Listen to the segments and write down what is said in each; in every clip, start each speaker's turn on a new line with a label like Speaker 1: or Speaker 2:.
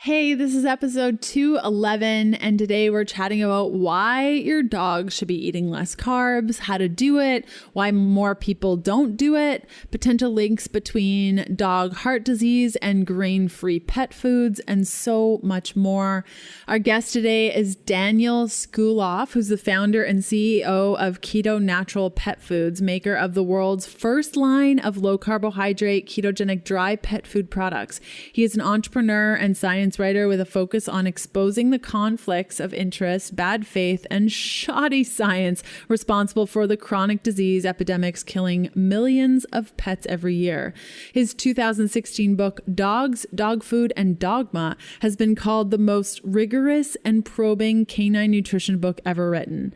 Speaker 1: Hey, this is episode 211, and today we're chatting about why your dog should be eating less carbs, how to do it, why more people don't do it, potential links between dog heart disease and grain-free pet foods, and so much more. Our guest today is Daniel Schulof, who's the founder and CEO of Keto Natural Pet Foods, maker of the world's first line of low-carbohydrate, ketogenic dry pet food products. He is an entrepreneur and science writer with a focus on exposing the conflicts of interest, bad faith, and shoddy science responsible for the chronic disease epidemics killing millions of pets every year. His 2016 book, Dogs, Dog Food, and Dogma, has been called the most rigorous and probing canine nutrition book ever written.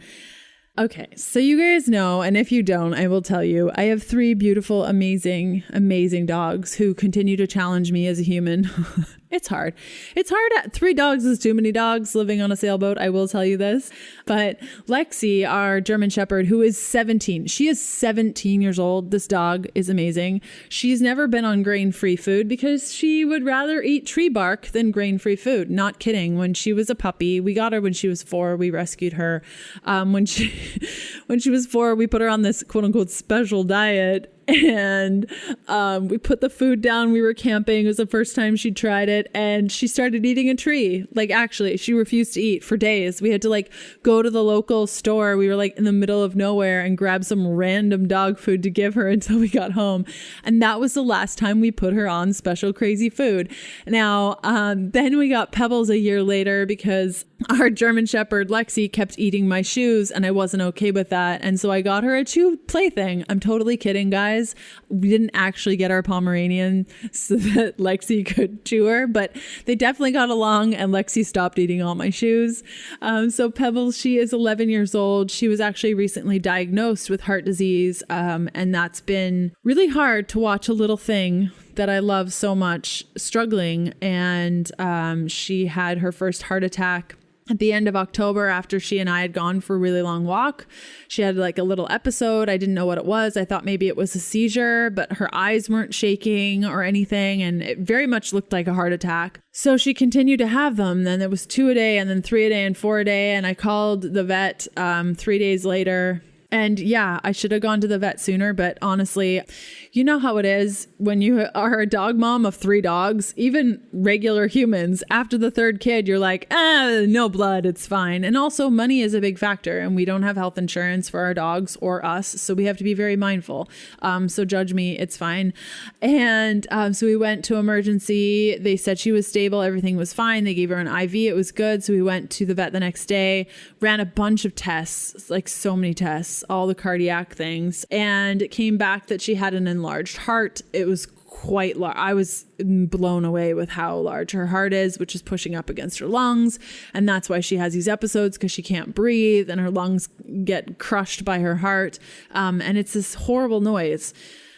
Speaker 1: Okay, so you guys know, and if you don't, I will tell you, I have 3 beautiful, amazing dogs who continue to challenge me as a human. It's hard. 3 dogs is too many dogs living on a sailboat. I will tell you this. But Lexi, our German Shepherd, who is 17, she is 17 years old. This dog is amazing. She's never been on grain-free food because she would rather eat tree bark than grain-free food. Not kidding. When she was a puppy, we got her when she was 4. We rescued her. When she was 4, we put her on this quote unquote special diet. And we put the food down. We were camping. It was the first time she tried it. And she started eating a tree. Actually, she refused to eat for days. We had to go to the local store. We were in the middle of nowhere and grab some random dog food to give her until we got home. And that was the last time we put her on special crazy food. Now, then we got Pebbles a year later because our German Shepherd, Lexi, kept eating my shoes and I wasn't okay with that. And so I got her a chew plaything. I'm totally kidding, guys. We didn't actually get our Pomeranian so that Lexi could chew her, but they definitely got along and Lexi stopped eating all my shoes. So Pebbles, she is 11 years old. She was actually recently diagnosed with heart disease. And that's been really hard to watch a little thing that I love so much struggling. And she had her first heart attack at the end of October after she and I had gone for a really long walk. She had a little episode. I didn't know what it was. I thought maybe it was a seizure, but her eyes weren't shaking or anything. And it very much looked like a heart attack. So she continued to have them. Then it was 2 a day and then 3 a day and 4 a day. And I called the vet 3 days later. And yeah, I should have gone to the vet sooner, but honestly, you know how it is when you are a dog mom of 3 dogs, even regular humans, after the 3rd kid, you're like, no blood, it's fine. And also money is a big factor and we don't have health insurance for our dogs or us. So we have to be very mindful. So judge me, it's fine. And so we went to emergency. They said she was stable. Everything was fine. They gave her an IV. It was good. So we went to the vet the next day, ran a bunch of tests, so many tests, all the cardiac things. And it came back that she had an enlarged heart. It was quite large. I was blown away with how large her heart is, which is pushing up against her lungs. And that's why she has these episodes, because she can't breathe and her lungs get crushed by her heart. And it's this horrible noise.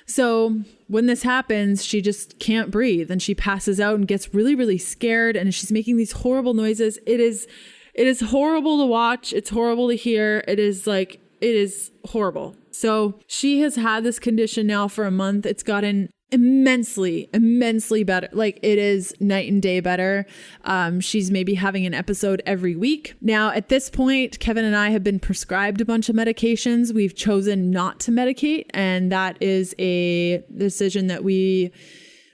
Speaker 1: So when this happens, she just can't breathe and she passes out and gets really, really scared. And she's making these horrible noises. It is horrible to watch. It's horrible to hear. It is horrible. So she has had this condition now for a month. It's gotten immensely better. It is night and day better. She's maybe having an episode every week. Now, at this point, Kevin and I have been prescribed a bunch of medications. We've chosen not to medicate. And that is a decision that we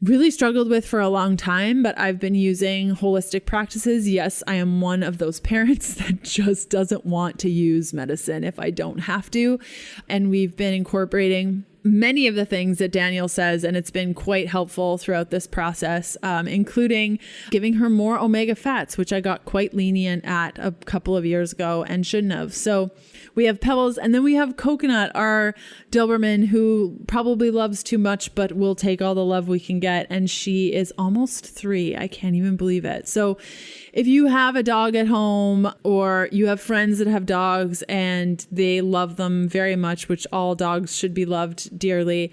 Speaker 1: really struggled with for a long time, but I've been using holistic practices. Yes, I am one of those parents that just doesn't want to use medicine if I don't have to. And we've been incorporating many of the things that Daniel says, and it's been quite helpful throughout this process, including giving her more omega fats, which I got quite lenient at a couple of years ago and shouldn't have. So we have Pebbles, and then we have Coconut, our Doberman, who probably loves too much, but will take all the love we can get. And she is almost 3. I can't even believe it. So if you have a dog at home or you have friends that have dogs and they love them very much, which all dogs should be loved dearly,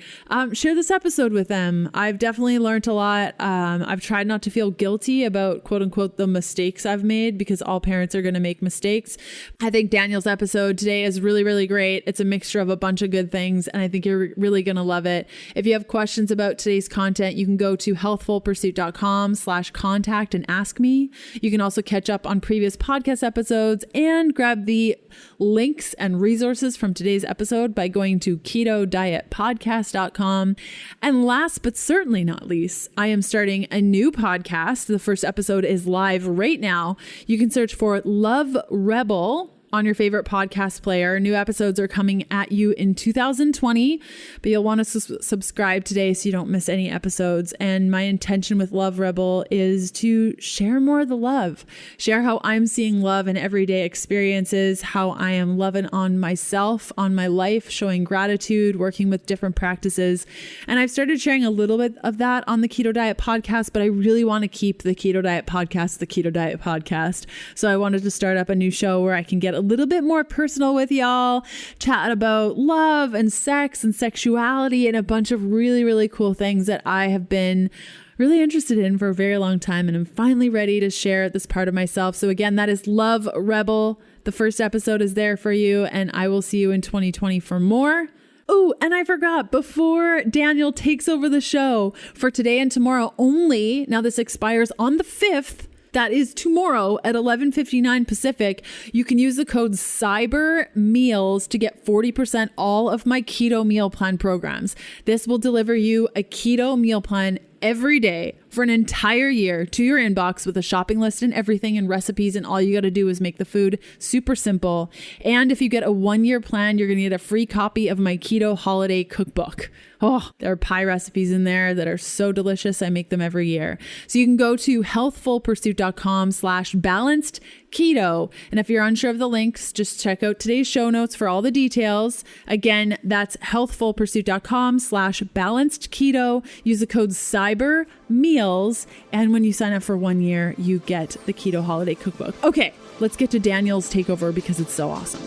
Speaker 1: share this episode with them. I've definitely learned a lot. I've tried not to feel guilty about quote unquote the mistakes I've made, because all parents are going to make mistakes. I think Daniel's episode today is really, really great. It's a mixture of a bunch of good things, and I think you're really going to love it. If you have questions about today's content, you can go to healthfulpursuit.com/contact and ask me. You can also catch up on previous podcast episodes and grab the links and resources from today's episode by going to ketodietpodcast.com. And last but certainly not least, I am starting a new podcast. The first episode is live right now. You can search for Love Rebel on your favorite podcast player. New episodes are coming at you in 2020, but you'll want to subscribe today so you don't miss any episodes. And my intention with Love Rebel is to share more of the love, share how I'm seeing love in everyday experiences, how I am loving on myself, on my life, showing gratitude, working with different practices. And I've started sharing a little bit of that on the Keto Diet Podcast, but I really want to keep the Keto Diet Podcast, the Keto Diet Podcast. So I wanted to start up a new show where I can get a little bit more personal with y'all, chat about love and sex and sexuality and a bunch of really, really cool things that I have been really interested in for a very long time. And I'm finally ready to share this part of myself. So again, that is Love Rebel. The first episode is there for you, and I will see you in 2020 for more. Oh, and I forgot, before Daniel takes over the show, for today and tomorrow only, now this expires on the 5th, that is tomorrow at 11:59 Pacific. You can use the code CYBERMEALS to get 40% all of my keto meal plan programs. This will deliver you a keto meal plan every day for an entire year to your inbox with a shopping list and everything and recipes, and all you got to do is make the food super simple. And if you get a 1-year plan, you're going to get a free copy of my keto holiday cookbook. Oh, there are pie recipes in there that are so delicious. I make them every year. So you can go to healthfulpursuit.com/balanced keto. And if you're unsure of the links, just check out today's show notes for all the details. Again, that's healthfulpursuit.com/balanced keto. Use the code CYBERMEALS. And when you sign up for 1 year, you get the keto holiday cookbook. Okay, let's get to Daniel's takeover because it's so awesome.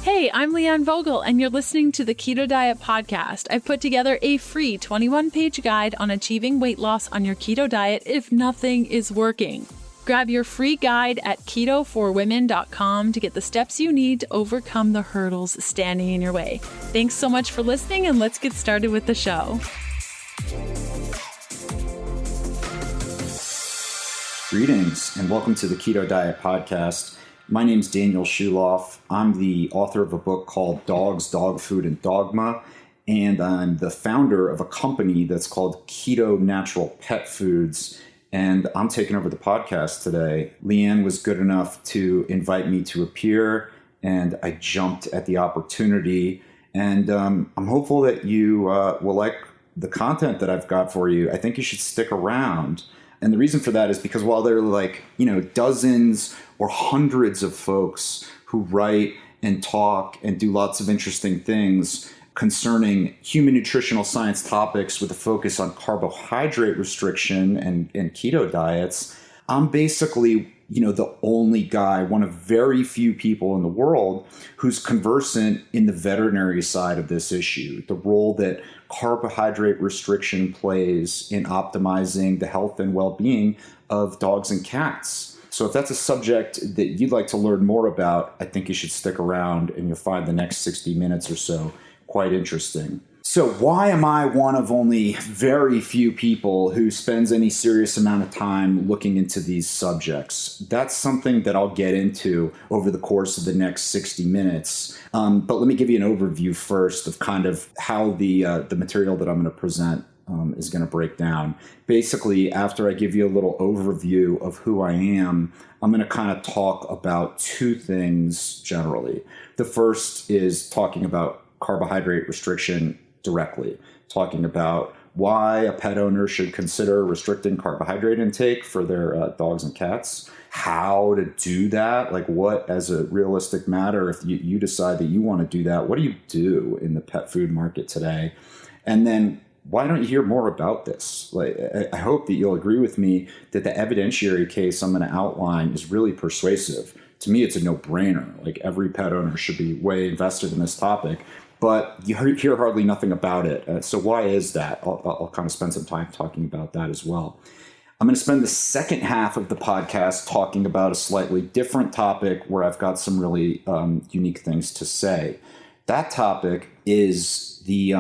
Speaker 1: Hey, I'm Leanne Vogel, and you're listening to the Keto Diet Podcast. I've put together a free 21-page guide on achieving weight loss on your keto diet if nothing is working. Grab your free guide at ketoforwomen.com to get the steps you need to overcome the hurdles standing in your way. Thanks so much for listening, and let's get started with the show.
Speaker 2: Greetings, and welcome to the Keto Diet Podcast. My name's Daniel Schulof. I'm the author of a book called Dogs, Dog Food, and Dogma, and I'm the founder of a company that's called Keto Natural Pet Foods, and I'm taking over the podcast today. Leanne was good enough to invite me to appear, and I jumped at the opportunity, and I'm hopeful that you will like the content that I've got for you. I think you should stick around. And the reason for that is because while there are dozens or hundreds of folks who write and talk and do lots of interesting things concerning human nutritional science topics with a focus on carbohydrate restriction and keto diets, I'm basically, the only guy, one of very few people in the world who's conversant in the veterinary side of this issue, the role that carbohydrate restriction plays in optimizing the health and well-being of dogs and cats. So if that's a subject that you'd like to learn more about, I think you should stick around and you'll find the next 60 minutes or so quite interesting. So why am I one of only very few people who spends any serious amount of time looking into these subjects? That's something that I'll get into over the course of the next 60 minutes. But let me give you an overview first of kind of how the material that I'm going to present is going to break down. Basically, after I give you a little overview of who I am, I'm going to kind of talk about two things generally. The first is talking about carbohydrate restriction directly, talking about why a pet owner should consider restricting carbohydrate intake for their dogs and cats, how to do that, like what as a realistic matter, if you decide that you want to do that, what do you do in the pet food market today? And then why don't you hear more about this? Like, I hope that you'll agree with me that the evidentiary case I'm going to outline is really persuasive. To me, it's a no-brainer. Like every pet owner should be way invested in this topic. but you hear hardly nothing about it. So why is that? I'll kind of spend some time talking about that as well. I'm going to spend the second half of the podcast talking about a slightly different topic where I've got some really unique things to say. That topic is the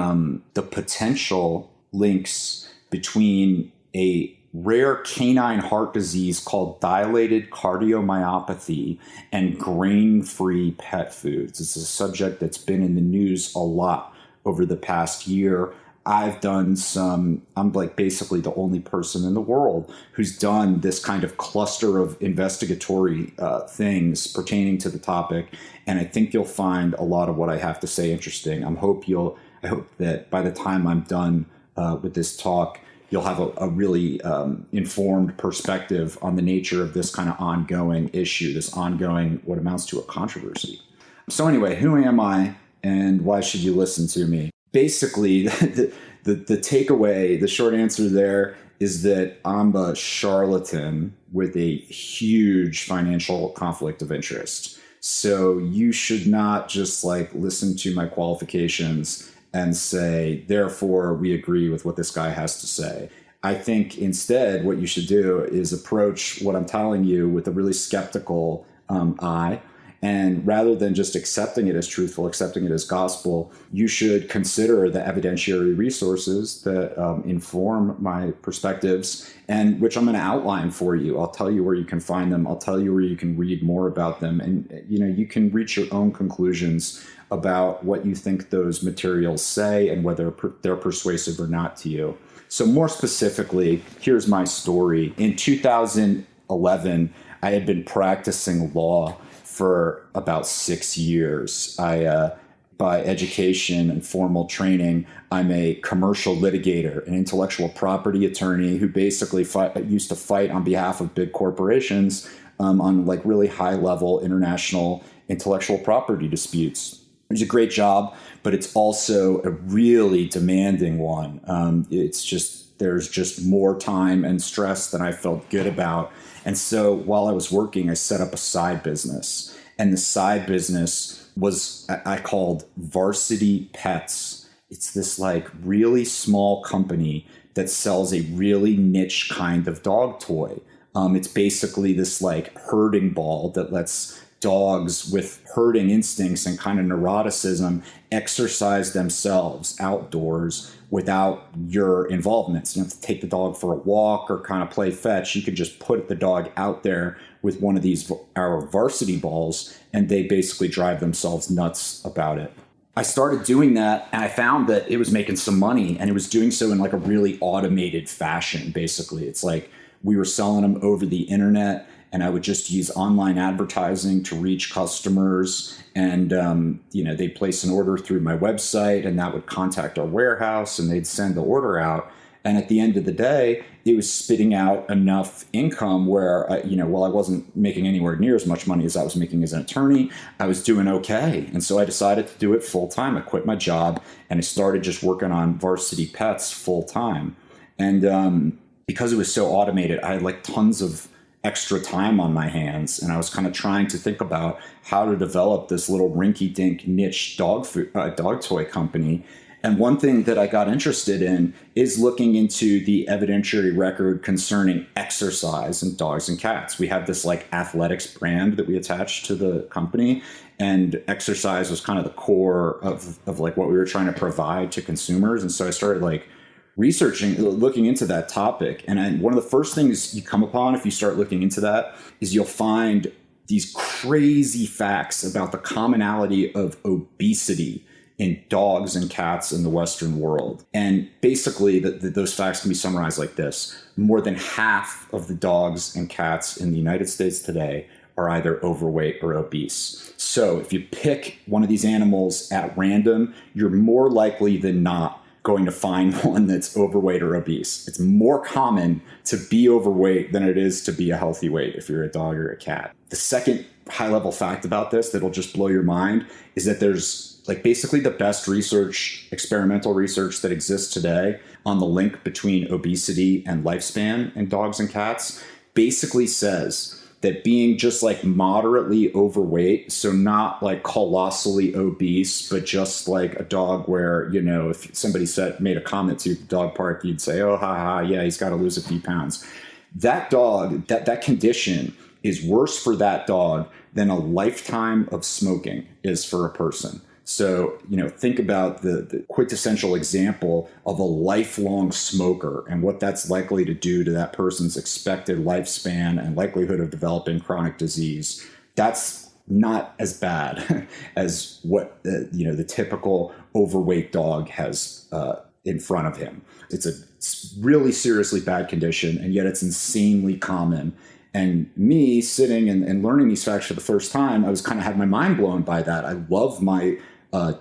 Speaker 2: potential links between a rare canine heart disease called dilated cardiomyopathy and grain-free pet foods. It's a subject that's been in the news a lot over the past year. I'm like basically the only person in the world who's done this kind of cluster of investigatory things pertaining to the topic. And I think you'll find a lot of what I have to say interesting. I hope that by the time I'm done with this talk, you'll have a really informed perspective on the nature of this kind of ongoing issue, this ongoing, what amounts to a controversy. So anyway, who am I and why should you listen to me? Basically, the takeaway, the short answer there is that I'm a charlatan with a huge financial conflict of interest. So you should not just like listen to my qualifications and say, therefore, we agree with what this guy has to say. I think instead what you should do is approach what I'm telling you with a really skeptical eye. And rather than just accepting it as truthful, accepting it as gospel, you should consider the evidentiary resources that inform my perspectives and which I'm going to outline for you. I'll tell you where you can find them. I'll tell you where you can read more about them. And, you can reach your own conclusions about what you think those materials say and whether they're persuasive or not to you. So more specifically, here's my story. In 2011, I had been practicing law for about 6 years. By education and formal training, I'm a commercial litigator, an intellectual property attorney who basically used to fight on behalf of big corporations on like really high level international intellectual property disputes. It was a great job, but it's also a really demanding one. There's just more time and stress than I felt good about. And so while I was working, I set up a side business. And the side business I called Varsity Pets. It's this like really small company that sells a really niche kind of dog toy. It's basically this like herding ball that lets dogs with herding instincts and kind of neuroticism exercise themselves outdoors without your involvement. So you don't have to take the dog for a walk or kind of play fetch. You can just put the dog out there with one of our varsity balls, and they basically drive themselves nuts about it. I started doing that, and I found that it was making some money, and it was doing so in like a really automated fashion, basically. It's like we were selling them over the internet, and I would just use online advertising to reach customers. And, they'd place an order through my website, and that would contact our warehouse, and they'd send the order out. And at the end of the day, it was spitting out enough income where, while I wasn't making anywhere near as much money as I was making as an attorney, I was doing okay. And so I decided to do it full time. I quit my job, and I started just working on Varsity Pets full time. And because it was so automated, I had like tons of extra time on my hands, and I was kind of trying to think about how to develop this little rinky-dink niche dog toy company. And one thing that I got interested in is looking into the evidentiary record concerning exercise in dogs and cats. We have this like athletics brand that we attached to the company, and exercise was kind of the core of like what we were trying to provide to consumers. And so I started like looking into that topic. And one of the first things you come upon if you start looking into that is you'll find these crazy facts about the commonality of obesity in dogs and cats in the Western world. And basically those facts can be summarized like this. More than half of the dogs and cats in the United States today are either overweight or obese. So if you pick one of these animals at random, you're more likely than not going to find one that's overweight or obese. It's more common to be overweight than it is to be a healthy weight if you're a dog or a cat. The second high-level fact about this that'll just blow your mind is that there's like basically the best research, experimental research that exists today on the link between obesity and lifespan in dogs and cats basically says that being just like moderately overweight, so not like colossally obese, but just like a dog where, you know, if somebody made a comment to the dog park, you'd say, oh, yeah, he's got to lose a few pounds. That dog, that condition is worse for that dog than a lifetime of smoking is for a person. So, you know, think about the quintessential example of a lifelong smoker and what that's likely to do to that person's expected lifespan and likelihood of developing chronic disease. That's not as bad as what, the typical overweight dog has in front of him. It's a really seriously bad condition, and yet it's insanely common. And me sitting and learning these facts for the first time, I was kind of had my mind blown by that. I love my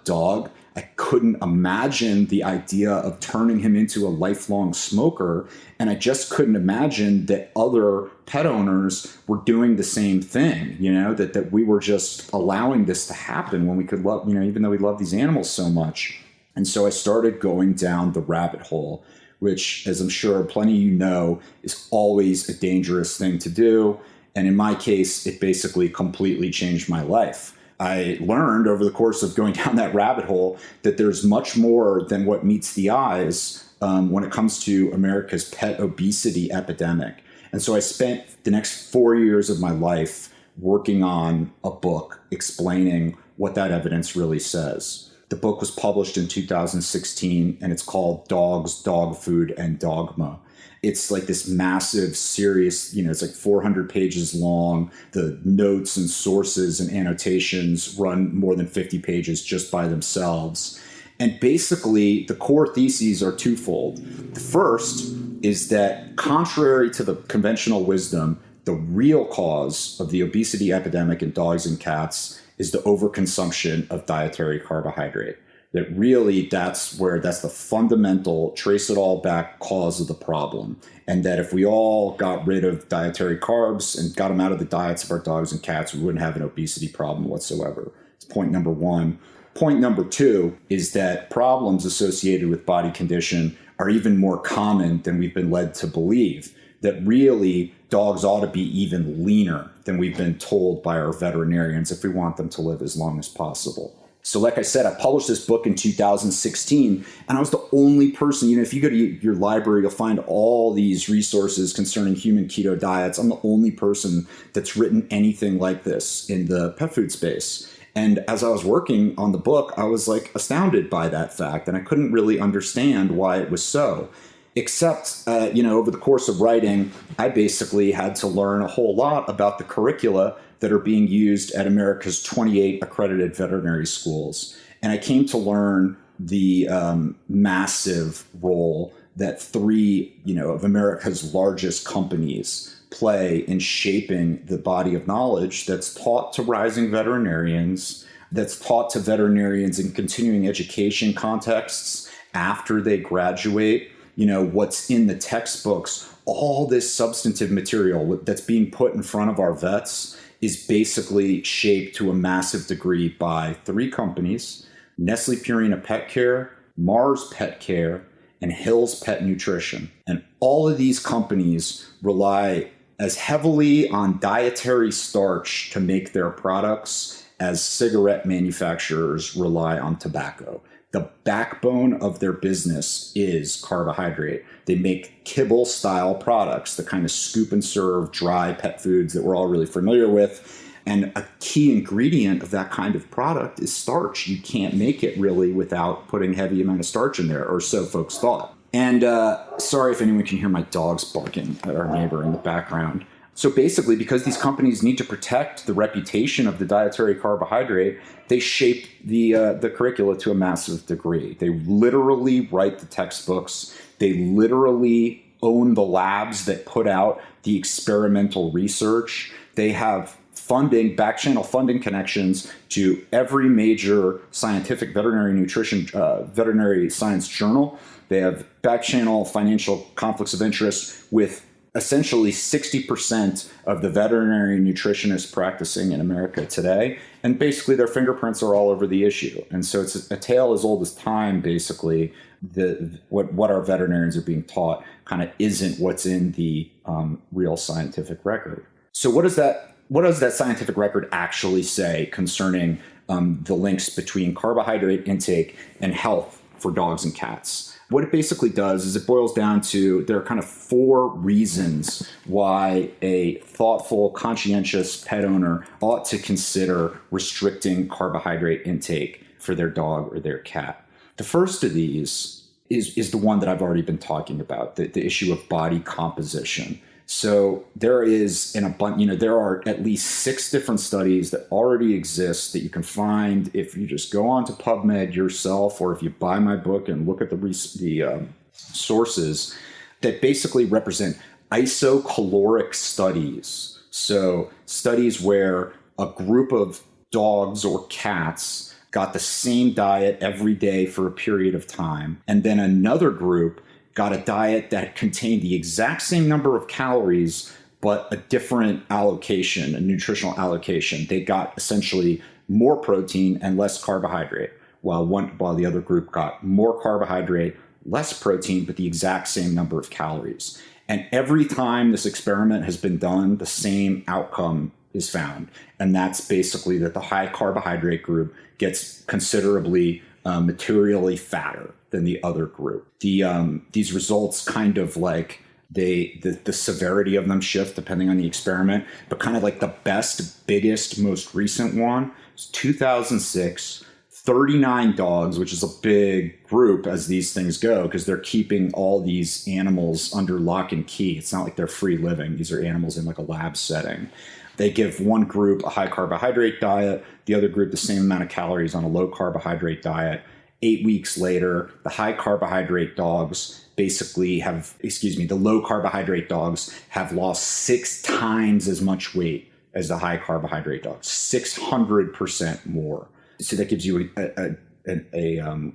Speaker 2: dog. I couldn't imagine the idea of turning him into a lifelong smoker. And I just couldn't imagine that other pet owners were doing the same thing, you know, that we were just allowing this to happen when we could love, you know, even though we love these animals so much. And so I started going down the rabbit hole, which, as I'm sure plenty of you know, is always a dangerous thing to do. And in my case, it basically completely changed my life. I learned over the course of going down that rabbit hole that there's much more than what meets the eyes when it comes to America's pet obesity epidemic. And so I spent the next 4 years of my life working on a book explaining what that evidence really says. The book was published in 2016, and it's called Dogs, Dog Food, and Dogma. It's like this massive, serious, it's like 400 pages long. The notes and sources and annotations run more than 50 pages just by themselves. And basically, the core theses are twofold. The first is that, contrary to the conventional wisdom, the real cause of the obesity epidemic in dogs and cats is the overconsumption of dietary carbohydrate. That really, that's the fundamental, trace it all back cause of the problem. And that if we all got rid of dietary carbs and got them out of the diets of our dogs and cats, we wouldn't have an obesity problem whatsoever. It's point number one. Point number two is that problems associated with body condition are even more common than we've been led to believe. That really, dogs ought to be even leaner than we've been told by our veterinarians if we want them to live as long as possible. So like I said, I published this book in 2016, and I was the only person, if you go to your library, you'll find all these resources concerning human keto diets. I'm the only person that's written anything like this in the pet food space. And as I was working on the book, I was like astounded by that fact, and I couldn't really understand why it was so. Except, over the course of writing, I basically had to learn a whole lot about the curricula that are being used at America's 28 accredited veterinary schools. And I came to learn the massive role that three, of America's largest companies play in shaping the body of knowledge that's taught to rising veterinarians, that's taught to veterinarians in continuing education contexts after they graduate. What's in the textbooks, all this substantive material that's being put in front of our vets is basically shaped to a massive degree by three companies: Nestle Purina Pet Care, Mars Pet Care, and Hill's Pet Nutrition. And all of these companies rely as heavily on dietary starch to make their products as cigarette manufacturers rely on tobacco. The backbone of their business is carbohydrate. They make kibble-style products, the kind of scoop and serve dry pet foods that we're all really familiar with. And a key ingredient of that kind of product is starch. You can't make it really without putting heavy amount of starch in there, or so folks thought. And sorry if anyone can hear my dogs barking at our neighbor in the background. So basically, because these companies need to protect the reputation of the dietary carbohydrate, they shape the curricula to a massive degree. They literally write the textbooks. They literally own the labs that put out the experimental research. They have funding, back-channel funding connections to every major scientific veterinary science journal. They have back-channel financial conflicts of interest with essentially 60% of the veterinary nutritionists practicing in America today. And basically their fingerprints are all over the issue. And so it's a tale as old as time, basically. What our veterinarians are being taught kind of isn't what's in the real scientific record. So what does that scientific record actually say concerning the links between carbohydrate intake and health for dogs and cats? What it basically does is it boils down to there are kind of 4 reasons why a thoughtful, conscientious pet owner ought to consider restricting carbohydrate intake for their dog or their cat. The first of these is the one that I've already been talking about, the issue of body composition. So there is there are at least 6 different studies that already exist that you can find if you just go on to PubMed yourself, or if you buy my book and look at the sources that basically represent isocaloric studies. So studies where a group of dogs or cats got the same diet every day for a period of time, and then another group got a diet that contained the exact same number of calories, but a different allocation, a nutritional allocation. They got essentially more protein and less carbohydrate, while the other group got more carbohydrate, less protein, but the exact same number of calories. And every time this experiment has been done, the same outcome is found. And that's basically that the high carbohydrate group gets considerably materially fatter than the other group. These results kind of like the severity of them shift depending on the experiment, but kind of like the best, biggest, most recent one is 2006, 39 dogs, which is a big group as these things go, because they're keeping all these animals under lock and key. It's not like they're free living. These are animals in like a lab setting. They give one group a high carbohydrate diet, the other group the same amount of calories on a low carbohydrate diet. 8 weeks later, the high carbohydrate dogs the low carbohydrate dogs have lost 6 times as much weight as the high carbohydrate dogs, 600% more. So that gives you a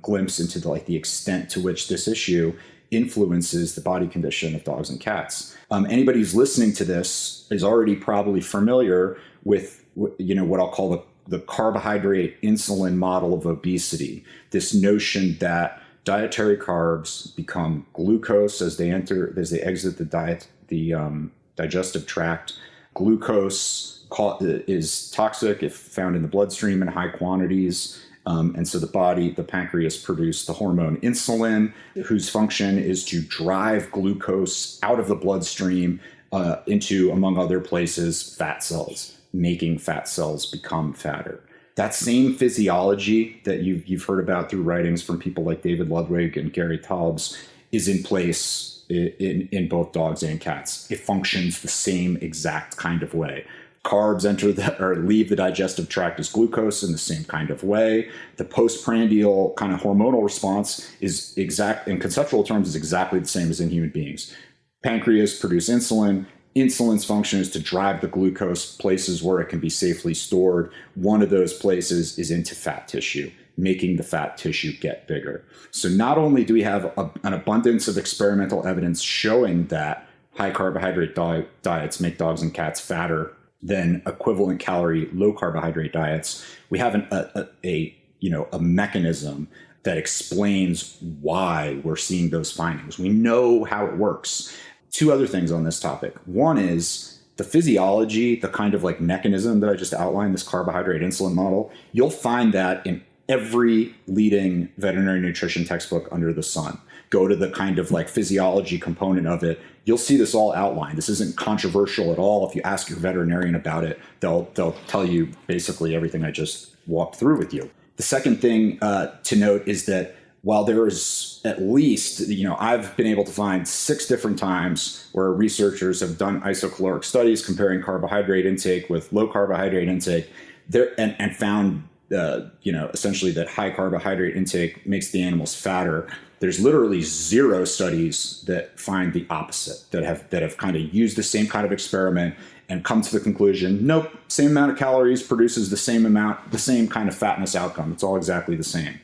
Speaker 2: glimpse into the extent to which this issue influences the body condition of dogs and cats. Anybody who's listening to this is already probably familiar with what I'll call the carbohydrate insulin model of obesity. This notion that dietary carbs become glucose as they exit the digestive tract. Glucose is toxic if found in the bloodstream in high quantities. And so the pancreas produce the hormone insulin, whose function is to drive glucose out of the bloodstream into, among other places, fat cells, making fat cells become fatter. That same physiology that you've heard about through writings from people like David Ludwig and Gary Taubes is in place in both dogs and cats. It functions the same exact kind of way. Carbs leave the digestive tract as glucose in the same kind of way. The postprandial kind of hormonal response is in conceptual terms, is exactly the same as in human beings. Pancreas produce insulin. Insulin's function is to drive the glucose places where it can be safely stored. One of those places is into fat tissue, making the fat tissue get bigger. So not only do we have an abundance of experimental evidence showing that high carbohydrate diets make dogs and cats fatter than equivalent calorie low carbohydrate diets, we have a mechanism that explains why we're seeing those findings. We know how it works. 2 other things on this topic. One is the physiology, the kind of mechanism that I just outlined, this carbohydrate insulin model. You'll find that in every leading veterinary nutrition textbook under the sun. Go to the kind of physiology component of it. You'll see this all outlined. This isn't controversial at all. If you ask your veterinarian about it, they'll tell you basically everything I just walked through with you. The second thing to note is that while there is at least, I've been able to find 6 different times where researchers have done isocaloric studies comparing carbohydrate intake with low carbohydrate intake and found, essentially that high carbohydrate intake makes the animals fatter. There's literally 0 studies that find the opposite, that have kind of used the same kind of experiment and come to the conclusion, nope, same amount of calories produces the same kind of fatness outcome. It's all exactly the same.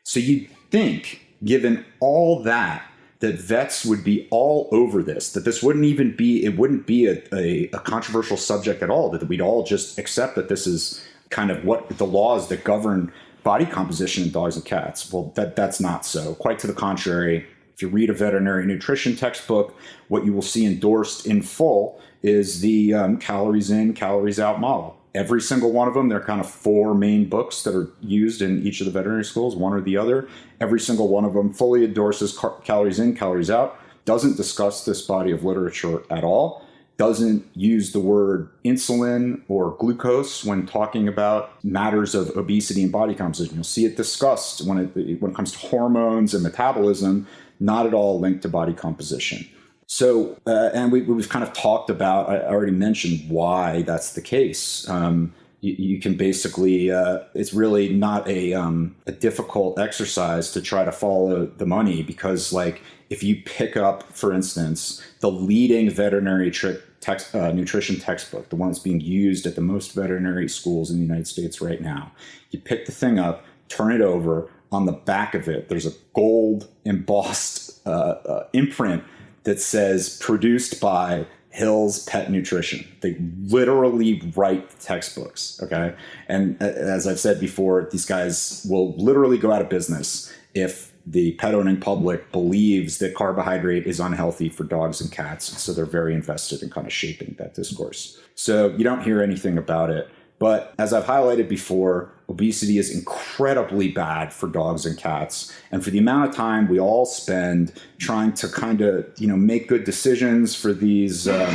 Speaker 2: So you'd think, given all that vets would be all over this, that this wouldn't be a controversial subject at all, that we'd all just accept that this is kind of what the laws that govern body composition in dogs and cats. Well, that's not so. Quite to the contrary, If you read a veterinary nutrition textbook, what you will see endorsed in full is the calories in, calories out model. Every single one of them, there are kind of 4 main books that are used in each of the veterinary schools, one or the other. Every single one of them fully endorses calories in, calories out, doesn't discuss this body of literature at all, doesn't use the word insulin or glucose when talking about matters of obesity and body composition. You'll see it discussed when it comes to hormones and metabolism, not at all linked to body composition. So, and we've kind of talked about, I already mentioned why that's the case. You can basically, it's really not a difficult exercise to try to follow the money, because like if you pick up, for instance, the leading veterinary nutrition textbook, the one that's being used at the most veterinary schools in the United States right now, you pick the thing up, turn it over, on the back of it, there's a gold embossed imprint that says produced by Hill's Pet Nutrition. They literally write textbooks, okay? And as I've said before, these guys will literally go out of business if the pet owning public believes that carbohydrate is unhealthy for dogs and cats. So they're very invested in kind of shaping that discourse. So you don't hear anything about it. But as I've highlighted before, obesity is incredibly bad for dogs and cats. And for the amount of time we all spend trying to kind of, make good decisions for these, I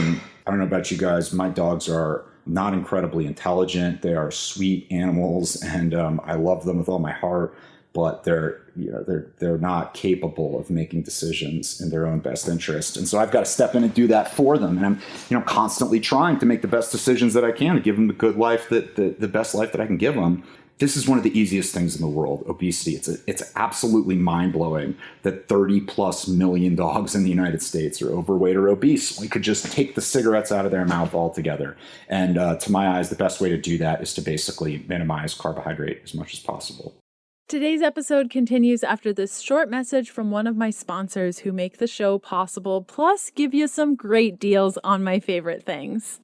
Speaker 2: don't know about you guys, my dogs are not incredibly intelligent. They are sweet animals, and I love them with all my heart. But they're not capable of making decisions in their own best interest. And so I've got to step in and do that for them. And I'm constantly trying to make the best decisions that I can to give them the good life, the best life that I can give them. This is one of the easiest things in the world, obesity. It's absolutely mind-blowing that 30+ million dogs in the United States are overweight or obese. We could just take the cigarettes out of their mouth altogether. And to my eyes, the best way to do that is to basically minimize carbohydrate as much as possible.
Speaker 1: Today's episode continues after this short message from one of my sponsors who make the show possible, plus give you some great deals on my favorite things.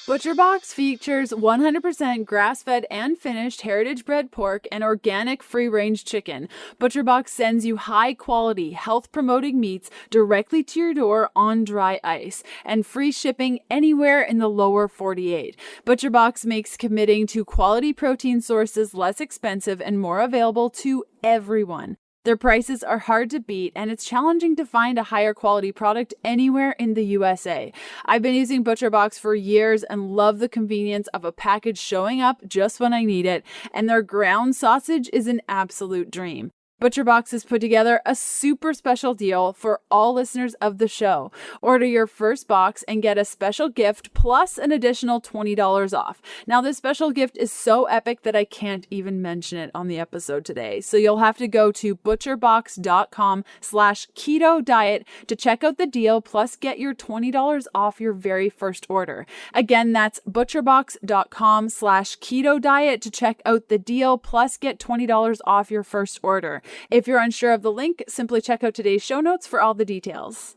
Speaker 1: ButcherBox features 100% grass-fed and finished heritage-bred pork and organic free-range chicken. ButcherBox sends you high-quality, health-promoting meats directly to your door on dry ice and free shipping anywhere in the lower 48. ButcherBox makes committing to quality protein sources less expensive and more available to everyone. Their prices are hard to beat, and it's challenging to find a higher quality product anywhere in the USA. I've been using ButcherBox for years and love the convenience of a package showing up just when I need it, and their ground sausage is an absolute dream. ButcherBox has put together a super special deal for all listeners of the show. Order your first box and get a special gift plus an additional $20 off. Now, this special gift is so epic that I can't even mention it on the episode today. So you'll have to go to butcherbox.com/keto diet to check out the deal plus get your $20 off your very first order. Again, that's butcherbox.com/keto diet to check out the deal plus get $20 off your first order. If you're unsure of the link, simply check out today's show notes for all the details.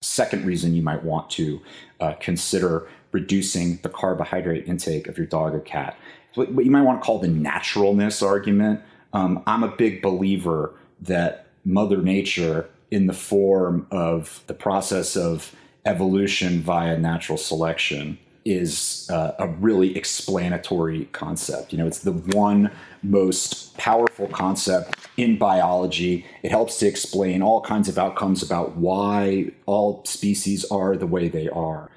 Speaker 2: Second reason you might want to consider reducing the carbohydrate intake of your dog or cat, what you might want to call the naturalness argument. I'm a big believer that Mother Nature, in the form of the process of evolution via natural selection, is a really explanatory concept. It's the one most powerful concept in biology. It helps to explain all kinds of outcomes about why all species are the way they are.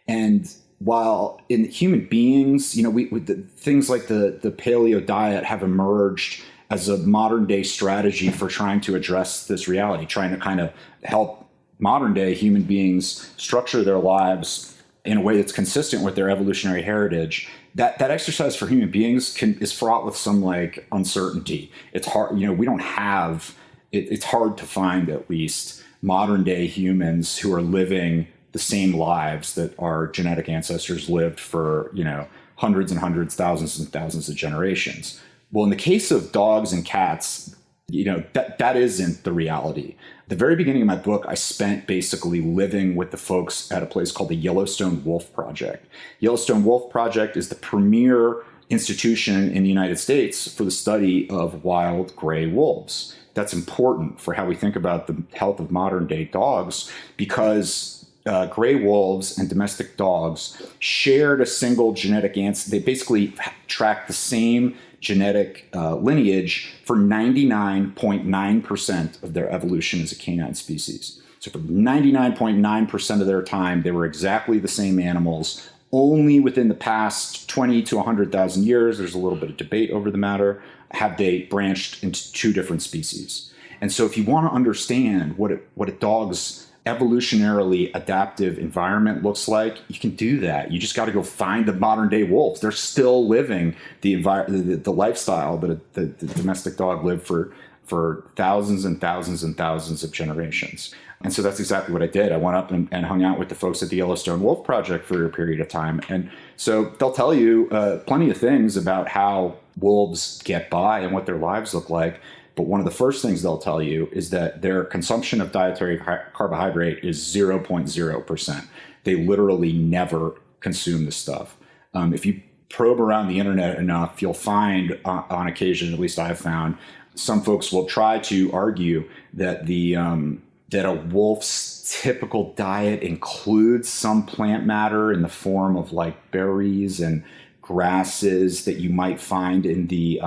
Speaker 2: And while in human beings, things like the paleo diet have emerged as a modern day strategy for trying to address this reality, trying to kind of help modern day human beings structure their lives in a way that's consistent with their evolutionary heritage. That exercise for human beings is fraught with some uncertainty. It's hard, we don't have, it's hard to find at least modern day humans who are living the same lives that our genetic ancestors lived for, hundreds and hundreds, thousands and thousands of generations. Well, in the case of dogs and cats, that isn't the reality. The very beginning of my book, I spent basically living with the folks at a place called the Yellowstone Wolf Project. Yellowstone Wolf Project is the premier institution in the United States for the study of wild gray wolves. that's important for how we think about the health of modern day dogs, because gray wolves and domestic dogs shared a single genetic ancestor. They basically track the same genetic lineage for 99.9% of their evolution as a canine species. So for 99.9% of their time, they were exactly the same animals. Only within the past 20 to 100,000 years, there's a little bit of debate over the matter, have they branched into two different species. And so if you want to understand what a dog's evolutionarily adaptive environment looks like, you can do that. You just got to go find the modern day wolves. They're still living the lifestyle that the domestic dog lived for thousands and thousands and thousands of generations. And so that's exactly what I did. I went up and hung out with the folks at the Yellowstone Wolf Project for a period of time. And so they'll tell you plenty of things about how wolves get by and what their lives look like. But one of the first things they'll tell you is that their consumption of dietary carbohydrate is 0.0%. They literally never consume this stuff. If you probe around the internet enough, you'll find on occasion, at least I've found, some folks will try to argue that that a wolf's typical diet includes some plant matter in the form of like berries and grasses that you might find in the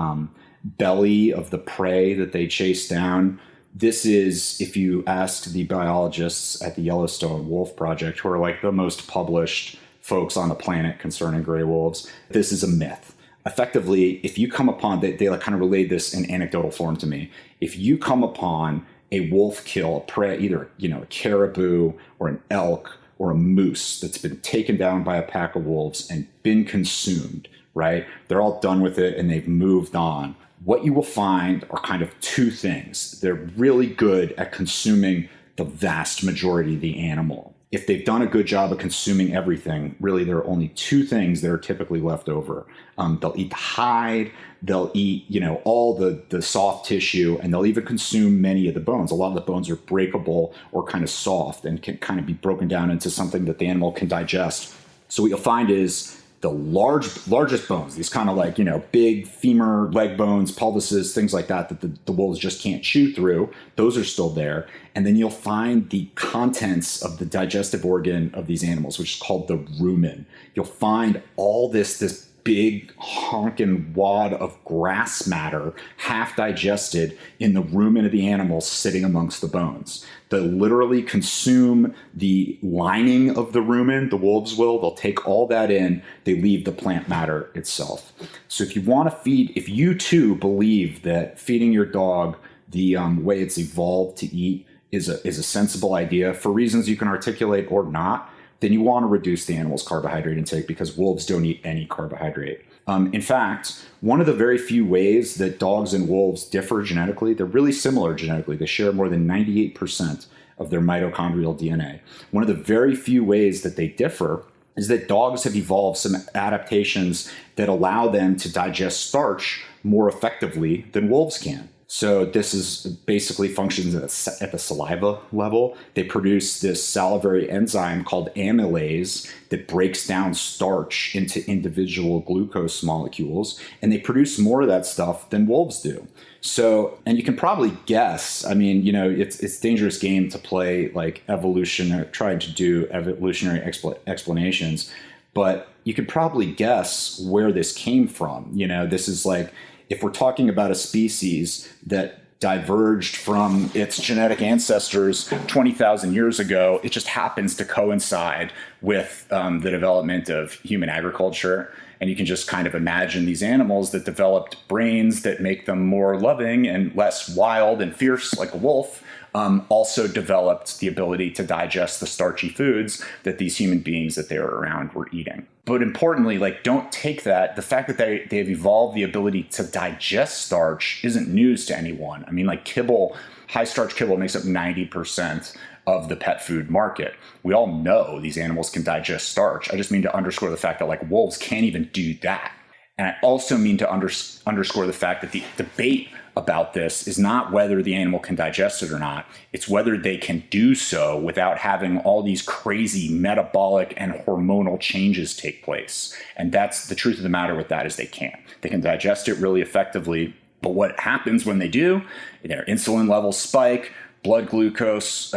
Speaker 2: belly of the prey that they chase down. This is, if you ask the biologists at the Yellowstone Wolf Project, who are like the most published folks on the planet concerning gray wolves, this is a myth. Effectively, if you come upon, they kind of relayed this in anecdotal form to me. If you come upon a wolf kill a prey, either a caribou or an elk or a moose that's been taken down by a pack of wolves and been consumed, right? They're all done with it and they've moved on. What you will find are kind of two things. They're really good at consuming the vast majority of the animal. If they've done a good job of consuming everything, really there are only two things that are typically left over. They'll eat the hide, they'll eat, all the soft tissue, and they'll even consume many of the bones. A lot of the bones are breakable or kind of soft and can kind of be broken down into something that the animal can digest. So what you'll find is the largest bones, these kind of like, big femur, leg bones, pelvises, things like that the wolves just can't chew through, those are still there. And then you'll find the contents of the digestive organ of these animals, which is called the rumen. You'll find all this big honking wad of grass matter, half digested, in the rumen of the animal sitting amongst the bones. They literally consume the lining of the rumen, the wolves will. They'll take all that in. They leave the plant matter itself. So if you want to if you too believe that feeding your dog the way it's evolved to eat is a sensible idea for reasons you can articulate or not, then you want to reduce the animal's carbohydrate intake, because wolves don't eat any carbohydrate. In fact, one of the very few ways that dogs and wolves differ genetically, they're really similar genetically. They share more than 98% of their mitochondrial DNA. One of the very few ways that they differ is that dogs have evolved some adaptations that allow them to digest starch more effectively than wolves can. So this is basically functions at the saliva level. They produce this salivary enzyme called amylase that breaks down starch into individual glucose molecules, and they produce more of that stuff than wolves do. So, and you can probably guess, it's a dangerous game to play like evolution, or trying to do evolutionary explanations, but you could probably guess where this came from. This is like, if we're talking about a species that diverged from its genetic ancestors 20,000 years ago, it just happens to coincide with the development of human agriculture. And you can just kind of imagine these animals that developed brains that make them more loving and less wild and fierce like a wolf, also developed the ability to digest the starchy foods that these human beings that they were around were eating. But importantly, don't take that. The fact that they've evolved the ability to digest starch isn't news to anyone. Kibble, high starch kibble makes up 90% of the pet food market. We all know these animals can digest starch. I just mean to underscore the fact that wolves can't even do that. And I also mean to underscore the fact that the debate about this is not whether the animal can digest it or not. It's whether they can do so without having all these crazy metabolic and hormonal changes take place. And that's the truth of the matter with that, is they can't. They can digest it really effectively But what happens when they do, their insulin levels spike, blood glucose,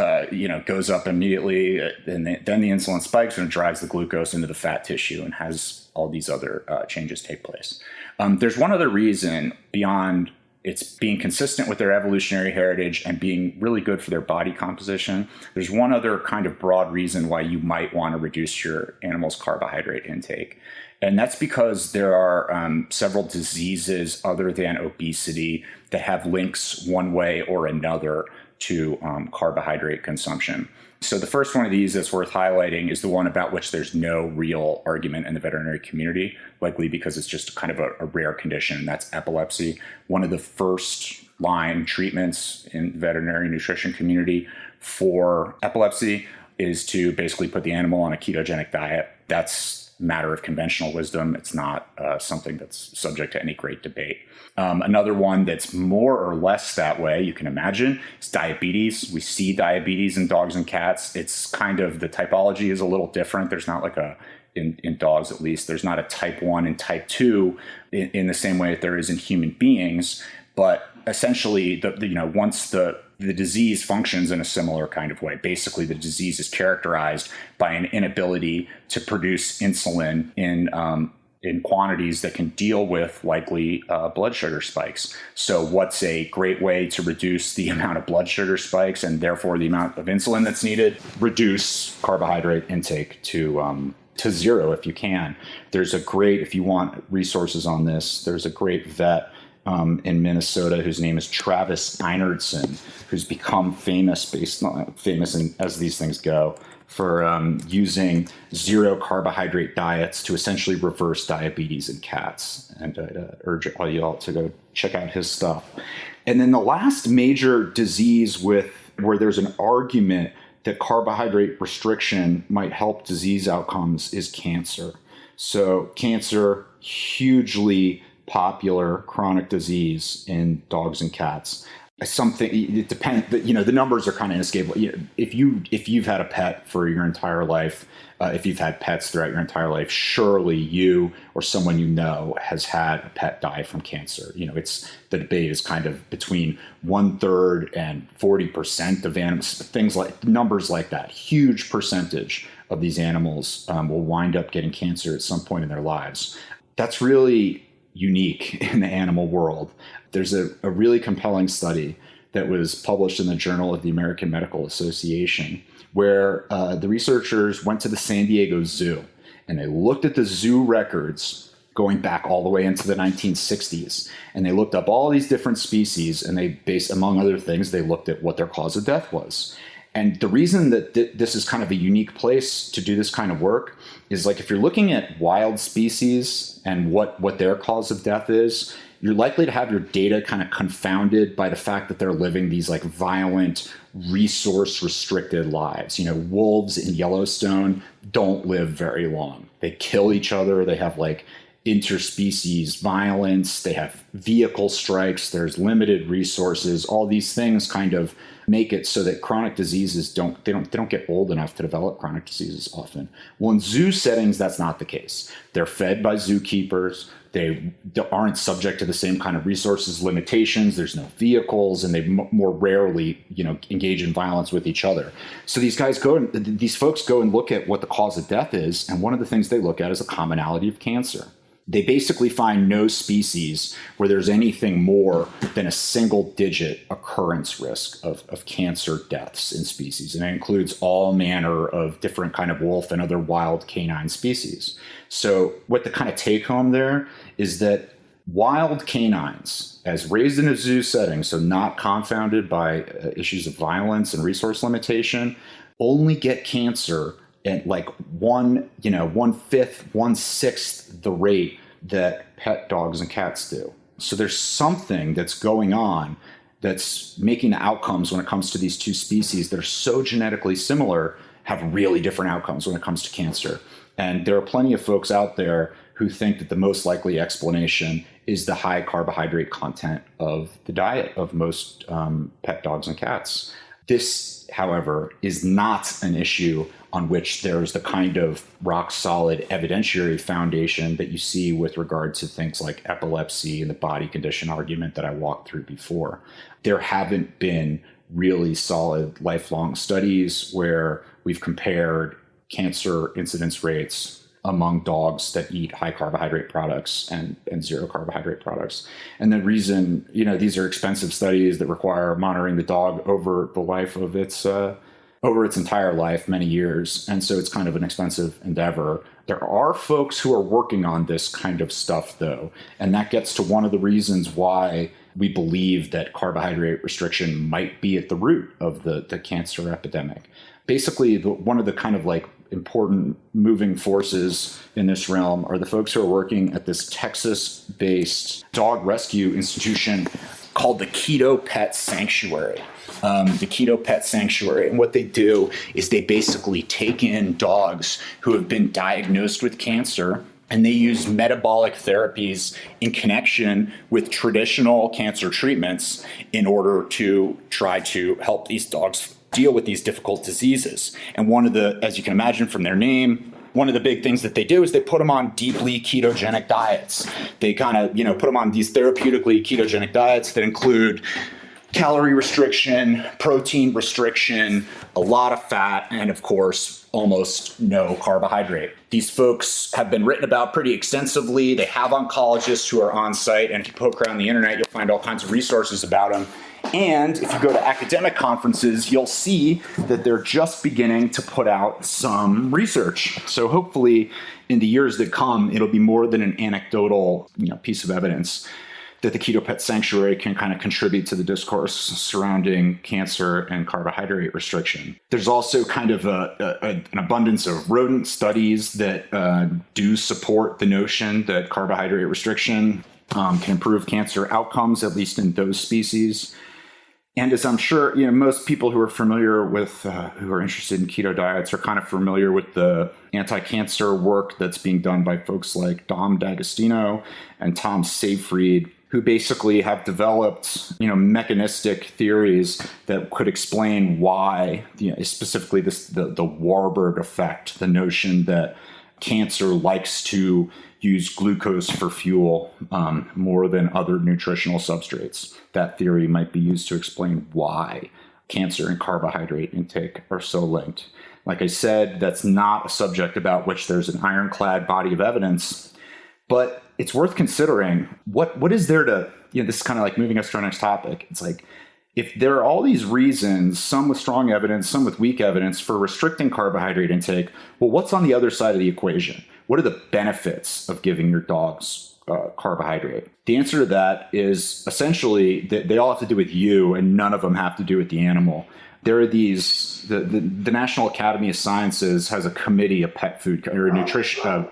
Speaker 2: goes up immediately, and then the insulin spikes and it drives the glucose into the fat tissue and has all these other changes take place. There's one other reason beyond it's being consistent with their evolutionary heritage and being really good for their body composition. There's one other kind of broad reason why you might want to reduce your animal's carbohydrate intake. And that's because there are several diseases other than obesity that have links one way or another to carbohydrate consumption. So the first one of these that's worth highlighting is the one about which there's no real argument in the veterinary community, likely because it's just kind of a rare condition, and that's epilepsy. One of the first line treatments in the veterinary nutrition community for epilepsy is to basically put the animal on a ketogenic diet. That's a matter of conventional wisdom. It's not something that's subject to any great debate. Another one that's more or less that way, you can imagine, is diabetes. We see diabetes in dogs and cats. It's kind of, the typology is a little different. There's not like in dogs at least, there's not a type 1 and type 2 in the same way that there is in human beings. But essentially, once the disease functions in a similar kind of way. Basically, the disease is characterized by an inability to produce insulin in quantities that can deal with likely blood sugar spikes. So what's a great way to reduce the amount of blood sugar spikes and therefore the amount of insulin that's needed? Reduce carbohydrate intake to zero if you can. If you want resources on this, there's a great vet in Minnesota whose name is Travis Einertson, who's become famous as these things go, for using zero carbohydrate diets to essentially reverse diabetes in cats. And I'd urge all you all to go check out his stuff. And then the last major disease where there's an argument that carbohydrate restriction might help disease outcomes is cancer. So cancer, hugely popular chronic disease in dogs and cats. It depends. The numbers are kind of inescapable. If you've had a pet for your entire life, if you've had pets throughout your entire life, surely you or someone you know has had a pet die from cancer. The debate is kind of between 1/3 and 40% of animals. Numbers like that. Huge percentage of these animals will wind up getting cancer at some point in their lives. That's really unique in the animal world. There's a really compelling study that was published in the Journal of the American Medical Association, where the researchers went to the San Diego Zoo and they looked at the zoo records going back all the way into the 1960s. And they looked up all these different species, and among other things, they looked at what their cause of death was. And the reason that this is kind of a unique place to do this kind of work is, like, if you're looking at wild species and what their cause of death is, you're likely to have your data kind of confounded by the fact that they're living these like violent, resource-restricted lives. Wolves in Yellowstone don't live very long. They kill each other. They have like interspecies violence. They have vehicle strikes. There's limited resources. All these things kind of make it so that chronic diseases don't get old enough to develop chronic diseases often. Well, in zoo settings, that's not the case. They're fed by zookeepers. They aren't subject to the same kind of resources limitations. There's no vehicles, and they more rarely, engage in violence with each other. So these folks go and look at what the cause of death is, and one of the things they look at is a commonality of cancer. They basically find no species where there's anything more than a single-digit occurrence risk of cancer deaths in species. And it includes all manner of different kind of wolf and other wild canine species. So what the kind of take-home there is that wild canines, as raised in a zoo setting, so not confounded by issues of violence and resource limitation, only get cancer at like 1/5, 1/6 the rate that pet dogs and cats do. So there's something that's going on that's making the outcomes when it comes to these two species that are so genetically similar have really different outcomes when it comes to cancer. And there are plenty of folks out there who think that the most likely explanation is the high carbohydrate content of the diet of most pet dogs and cats. This, however, is not an issue on which there's the kind of rock solid evidentiary foundation that you see with regard to things like epilepsy and the body condition argument that I walked through before. There haven't been really solid lifelong studies where we've compared cancer incidence rates among dogs that eat high carbohydrate products and zero carbohydrate products. And the reason, these are expensive studies that require monitoring the dog over the life of its entire life, many years. And so it's kind of an expensive endeavor. There are folks who are working on this kind of stuff, though. And that gets to one of the reasons why we believe that carbohydrate restriction might be at the root of the cancer epidemic. Basically, one of the kind of like important moving forces in this realm are the folks who are working at this Texas-based dog rescue institution called the Quito Pet Sanctuary. The Quito Pet Sanctuary. And what they do is they basically take in dogs who have been diagnosed with cancer, and they use metabolic therapies in connection with traditional cancer treatments in order to try to help these dogs deal with these difficult diseases. And one of the, as you can imagine from their name, one of the big things that they do is they put them on deeply ketogenic diets. They kind of, put them on these therapeutically ketogenic diets that include calorie restriction, protein restriction, a lot of fat, and of course, almost no carbohydrate. These folks have been written about pretty extensively. They have oncologists who are on site, and if you poke around the internet, you'll find all kinds of resources about them. And if you go to academic conferences, you'll see that they're just beginning to put out some research. So hopefully in the years that come, it'll be more than an anecdotal piece of evidence that the Keto Pet Sanctuary can kind of contribute to the discourse surrounding cancer and carbohydrate restriction. There's also kind of an abundance of rodent studies that do support the notion that carbohydrate restriction can improve cancer outcomes, at least in those species. And as I'm sure, most people who are familiar with, who are interested in keto diets are kind of familiar with the anti-cancer work that's being done by folks like Dom D'Agostino and Tom Seyfried, who basically have developed, mechanistic theories that could explain why, specifically the Warburg effect, the notion that cancer likes to use glucose for fuel more than other nutritional substrates. That theory might be used to explain why cancer and carbohydrate intake are so linked. Like I said, that's not a subject about which there's an ironclad body of evidence, but it's worth considering what is there to, this is kind of like moving us to our next topic. It's like, if there are all these reasons, some with strong evidence, some with weak evidence for restricting carbohydrate intake, well, what's on the other side of the equation? What are the benefits of giving your dogs carbohydrate? The answer to that is essentially that they all have to do with you and none of them have to do with the animal. There are these, the National Academy of Sciences has a committee, a pet food or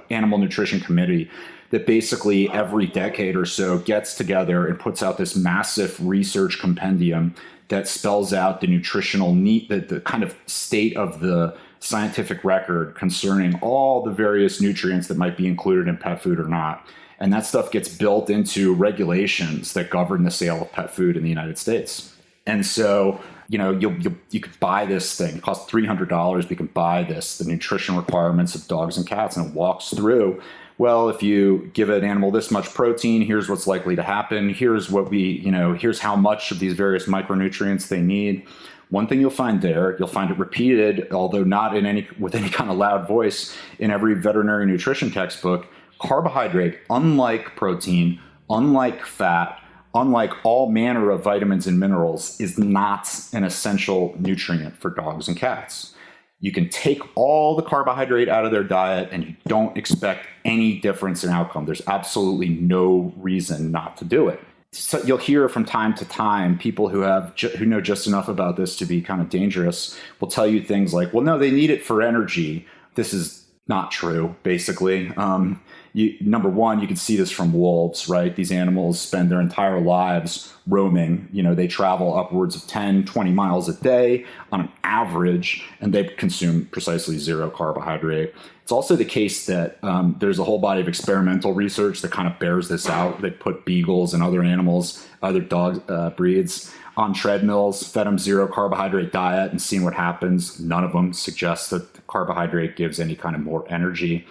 Speaker 2: animal nutrition committee that basically every decade or so gets together and puts out this massive research compendium that spells out the nutritional need, the kind of state of the scientific record concerning all the various nutrients that might be included in pet food or not. And that stuff gets built into regulations that govern the sale of pet food in the United States. And so, you could buy this thing. It costs $300, but you can buy this, the nutrition requirements of dogs and cats, and it walks through, well, if you give an animal this much protein, here's what's likely to happen. Here's what here's how much of these various micronutrients they need. One thing you'll find there, you'll find it repeated, although not with any kind of loud voice, in every veterinary nutrition textbook. Carbohydrate, unlike protein, unlike fat, unlike all manner of vitamins and minerals, is not an essential nutrient for dogs and cats. You can take all the carbohydrate out of their diet and you don't expect any difference in outcome. There's absolutely no reason not to do it. So you'll hear from time to time people who know just enough about this to be kind of dangerous will tell you things like, well, no, they need it for energy. This is not true, basically. Number one, you can see this from wolves, right? These animals spend their entire lives roaming. They travel upwards of 10, 20 miles a day on an average, and they consume precisely zero carbohydrate. It's also the case that there's a whole body of experimental research that kind of bears this out. They put beagles and other animals, other dog breeds on treadmills, fed them zero carbohydrate diet and seen what happens. None of them suggest that carbohydrate gives any kind of more energy.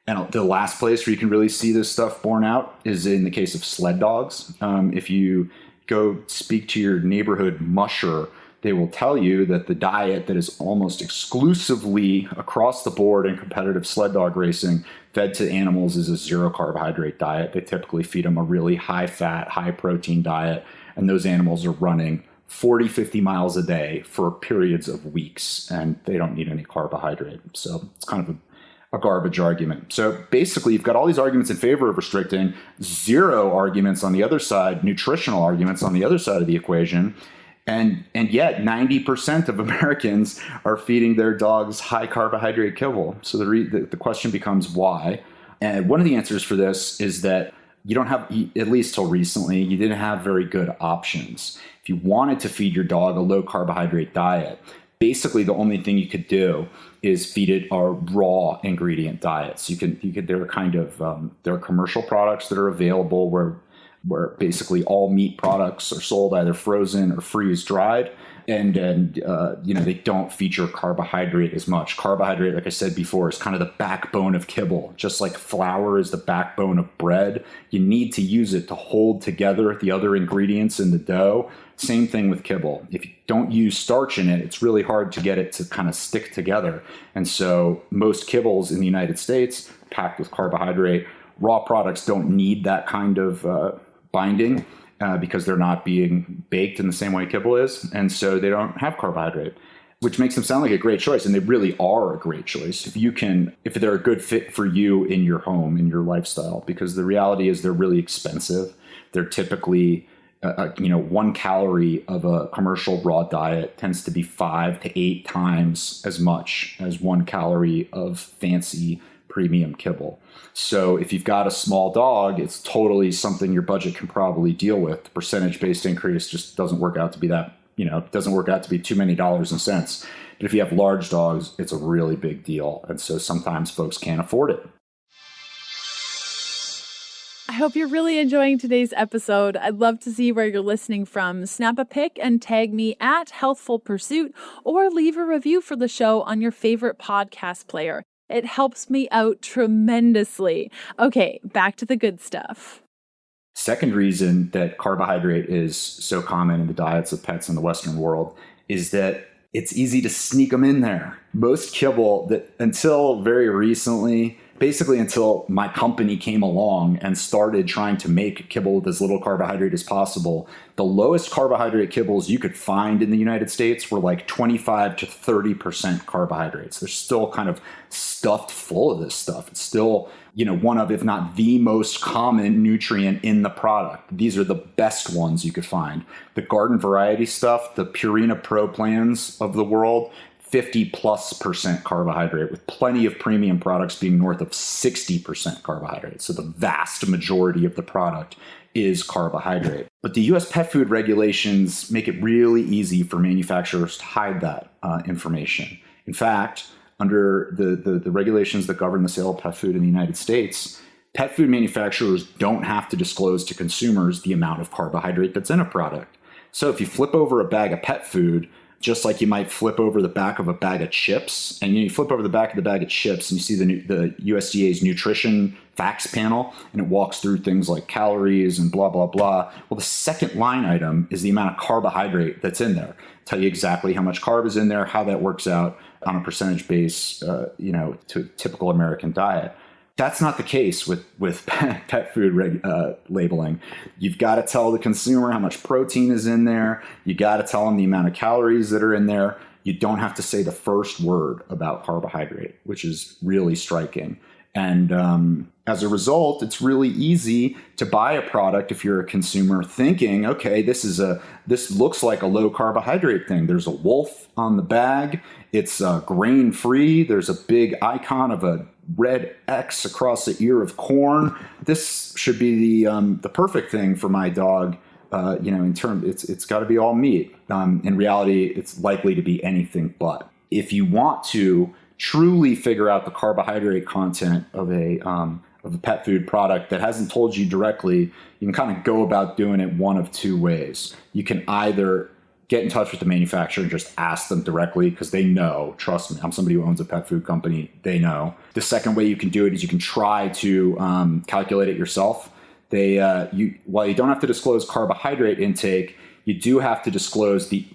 Speaker 2: And the last place where you can really see this stuff borne out is in the case of sled dogs. If you go speak to your neighborhood musher, they will tell you that the diet that is almost exclusively across the board in competitive sled dog racing fed to animals is a zero carbohydrate diet. They typically feed them a really high fat, high protein diet, and those animals are running 40, 50 miles a day for periods of weeks, and they don't need any carbohydrate. So it's kind of a garbage argument. So basically, you've got all these arguments in favor of restricting, zero arguments on the other side, nutritional arguments on the other side of the equation. And yet 90% of Americans are feeding their dogs high carbohydrate kibble. So the question becomes why? And one of the answers for this is that you don't have, at least till recently, you didn't have very good options. If you wanted to feed your dog a low carbohydrate diet, basically the only thing you could do is feed it a raw ingredient diet. So there are commercial products that are available where basically all meat products are sold either frozen or freeze dried, and they don't feature carbohydrate as much. Carbohydrate, like I said before, is kind of the backbone of kibble. Just like flour is the backbone of bread, you need to use it to hold together the other ingredients in the dough. Same thing with kibble. If you don't use starch in it, it's really hard to get it to kind of stick together. And so most kibbles in the United States are packed with carbohydrate. Raw products don't need that kind of binding because they're not being baked in the same way kibble is. And so they don't have carbohydrate, which makes them sound like a great choice. And they really are a great choice if they're a good fit for you in your home, in your lifestyle, because the reality is they're really expensive. They're typically, 1 calorie of a commercial raw diet tends to be 5 to 8 times as much as 1 calorie of fancy premium kibble. So if you've got a small dog, it's totally something your budget can probably deal with. The percentage-based increase just doesn't work out to be that, doesn't work out to be too many dollars and cents. But if you have large dogs, it's a really big deal. And so sometimes folks can't afford it.
Speaker 1: I hope you're really enjoying today's episode. I'd love to see where you're listening from. Snap a pic and tag me at Healthful Pursuit, or leave a review for the show on your favorite podcast player. It helps me out tremendously. Okay, back to the good stuff.
Speaker 2: Second reason that carbohydrate is so common in the diets of pets in the Western world is that it's easy to sneak them in there. Most kibble that until very recently, basically until my company came along and started trying to make kibble with as little carbohydrate as possible, the lowest carbohydrate kibbles you could find in the United States were like 25 to 30% carbohydrates. They're still kind of stuffed full of this stuff. It's still, one of, if not the most common nutrient in the product. These are the best ones you could find. The garden variety stuff, the Purina Pro Plans of the world, 50+% carbohydrate, with plenty of premium products being north of 60% carbohydrate. So the vast majority of the product is carbohydrate. But the US pet food regulations make it really easy for manufacturers to hide that information. In fact, under the regulations that govern the sale of pet food in the United States, pet food manufacturers don't have to disclose to consumers the amount of carbohydrate that's in a product. So if you flip over a bag of pet food, just like you might flip over the back of a bag of chips, and you flip over the back of the bag of chips and you see the USDA's nutrition facts panel, and it walks through things like calories and blah, blah, blah. Well, the second line item is the amount of carbohydrate that's in there. Tell you exactly how much carb is in there, how that works out on a percentage base, to a typical American diet. That's not the case with pet food labeling. You've got to tell the consumer how much protein is in there. You got to tell them the amount of calories that are in there. You don't have to say the first word about carbohydrate, which is really striking. And as a result, it's really easy to buy a product if you're a consumer thinking, okay, this looks like a low carbohydrate thing. There's a wolf on the bag. It's grain free. There's a big icon of a red X across the ear of corn. This should be the perfect thing for my dog. It's got to be all meat. In reality, it's likely to be anything but. If you want to truly figure out the carbohydrate content of of a pet food product that hasn't told you directly, you can kind of go about doing it one of two ways. You can either get in touch with the manufacturer and just ask them directly because they know, trust me, I'm somebody who owns a pet food company, they know. The second way you can do it is you can try to calculate it yourself. While you don't have to disclose carbohydrate intake, you do have to disclose the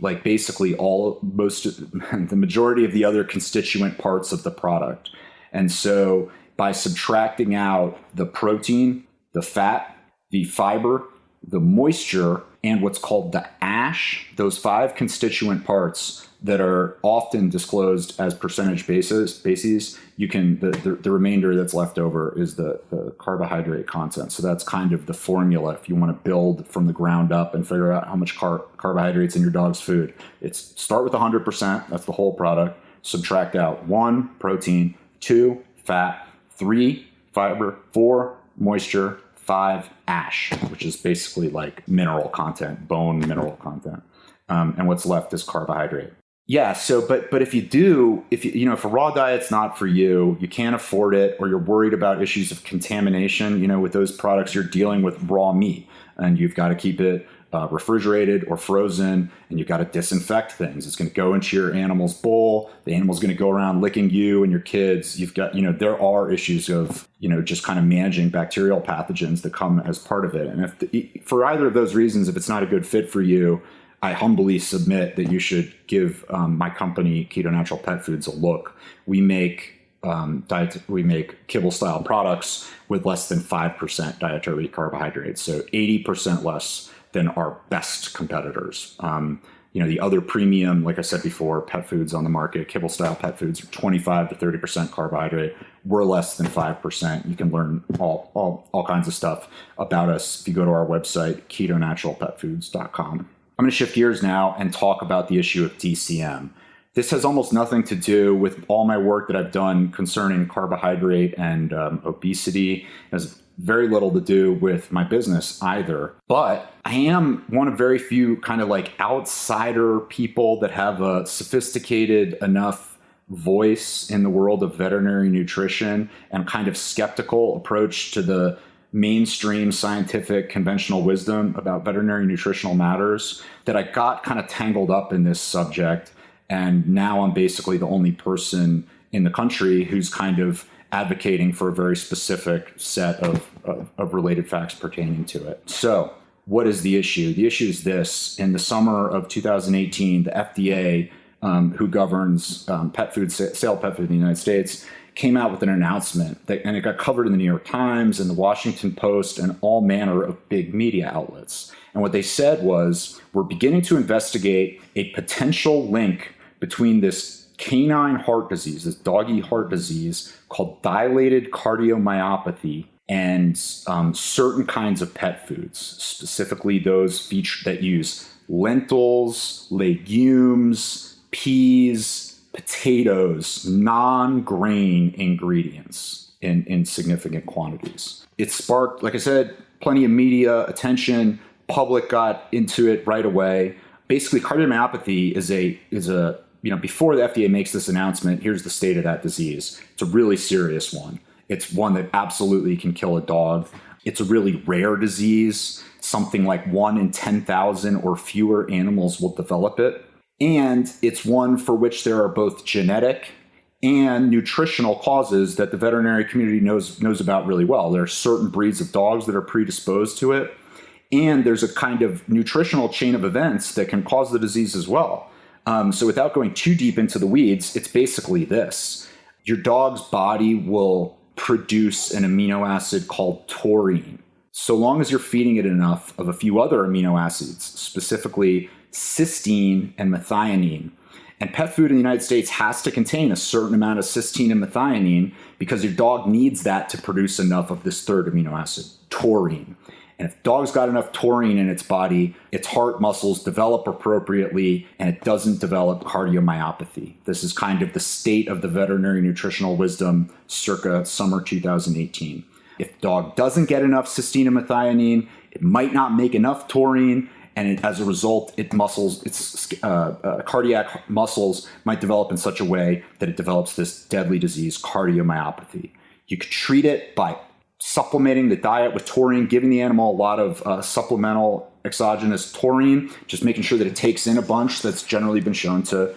Speaker 2: majority of the other constituent parts of the product. And so by subtracting out the protein, the fat, the fiber, the moisture, and what's called the ash, those 5 constituent parts that are often disclosed as percentage bases, you can the remainder that's left over is the carbohydrate content. So that's kind of the formula if you want to build from the ground up and figure out how much carbohydrates in your dog's food. It's start with 100%, that's the whole product. Subtract out 1, protein, 2, fat, 3, fiber, 4, moisture, 5, ash, which is basically like mineral content, bone mineral content. And what's left is carbohydrate. Yeah. So, but if if a raw diet's not for you, you can't afford it, or you're worried about issues of contamination, with those products, you're dealing with raw meat and you've got to keep it refrigerated or frozen, and you've got to disinfect things. It's going to go into your animal's bowl. The animal's going to go around licking you and your kids. You've got, there are issues of, just kind of managing bacterial pathogens that come as part of it. And for either of those reasons, if it's not a good fit for you, I humbly submit that you should give my company, Keto Natural Pet Foods, a look. We make kibble style products with less than 5% dietary carbohydrates, so 80% less than our best competitors. The other premium, like I said before, pet foods on the market, kibble style pet foods, are 25 to 30% carbohydrate. We're less than 5%. You can learn all kinds of stuff about us if you go to our website, ketonaturalpetfoods.com. I'm going to shift gears now and talk about the issue of DCM. This has almost nothing to do with all my work that I've done concerning carbohydrate and obesity. It has very little to do with my business either. But I am one of very few kind of like outsider people that have a sophisticated enough voice in the world of veterinary nutrition and kind of skeptical approach to the mainstream scientific conventional wisdom about veterinary nutritional matters that I got kind of tangled up in this subject. And now I'm basically the only person in the country who's kind of advocating for a very specific set of related facts pertaining to it. So what is the issue? The issue is this. In the summer of 2018, the FDA, who governs sale of pet food in the United States, came out with an announcement and it got covered in the New York Times and the Washington Post and all manner of big media outlets. And what they said was, we're beginning to investigate a potential link between this canine heart disease, this doggy heart disease called dilated cardiomyopathy, and certain kinds of pet foods, specifically those that use lentils, legumes, peas, potatoes, non-grain ingredients in significant quantities. It sparked, like I said, plenty of media attention. Public got into it right away. Basically, cardiomyopathy is a before the FDA makes this announcement, here's the state of that disease. It's a really serious one. It's one that absolutely can kill a dog. It's a really rare disease. Something like 1 in 10,000 or fewer animals will develop it. And it's one for which there are both genetic and nutritional causes that the veterinary community knows about really well. There are certain breeds of dogs that are predisposed to it. And there's a kind of nutritional chain of events that can cause the disease as well. So without going too deep into the weeds, it's basically this. Your dog's body will produce an amino acid called taurine. So long as you're feeding it enough of a few other amino acids, specifically cysteine and methionine. And pet food in the United States has to contain a certain amount of cysteine and methionine because your dog needs that to produce enough of this third amino acid, taurine. And if dog's got enough taurine in its body, its heart muscles develop appropriately and it doesn't develop cardiomyopathy. This is kind of the state of the veterinary nutritional wisdom circa summer 2018. If dog doesn't get enough cysteine and methionine, it might not make enough taurine, and as a result, its cardiac muscles might develop in such a way that it develops this deadly disease, cardiomyopathy. You could treat it by supplementing the diet with taurine, giving the animal a lot of supplemental exogenous taurine, just making sure that it takes in a bunch. That's generally been shown to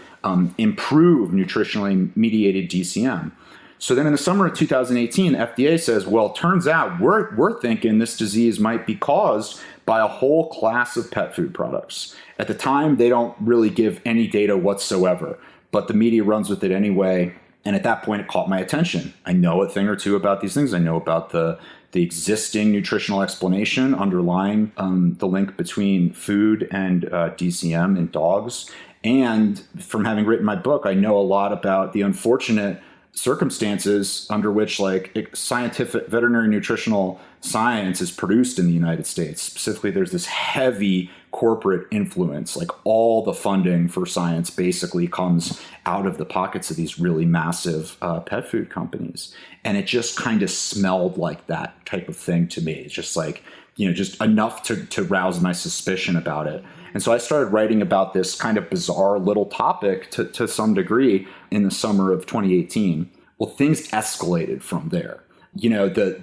Speaker 2: improve nutritionally mediated DCM. So then in the summer of 2018, FDA says, well, it turns out we're thinking this disease might be caused by a whole class of pet food products. At the time, they don't really give any data whatsoever, but the media runs with it anyway. And at that point, it caught my attention. I know a thing or two about these things. I know about the existing nutritional explanation underlying the link between food and DCM in dogs. And from having written my book, I know a lot about the unfortunate circumstances under which scientific veterinary nutritional science is produced in the United States. Specifically, there's this heavy corporate influence. Like all the funding for science basically comes out of the pockets of these really massive pet food companies. And it just kind of smelled like that type of thing to me. It's just just enough to rouse my suspicion about it. And so I started writing about this kind of bizarre little topic to some degree in the summer of 2018. Well, things escalated from there.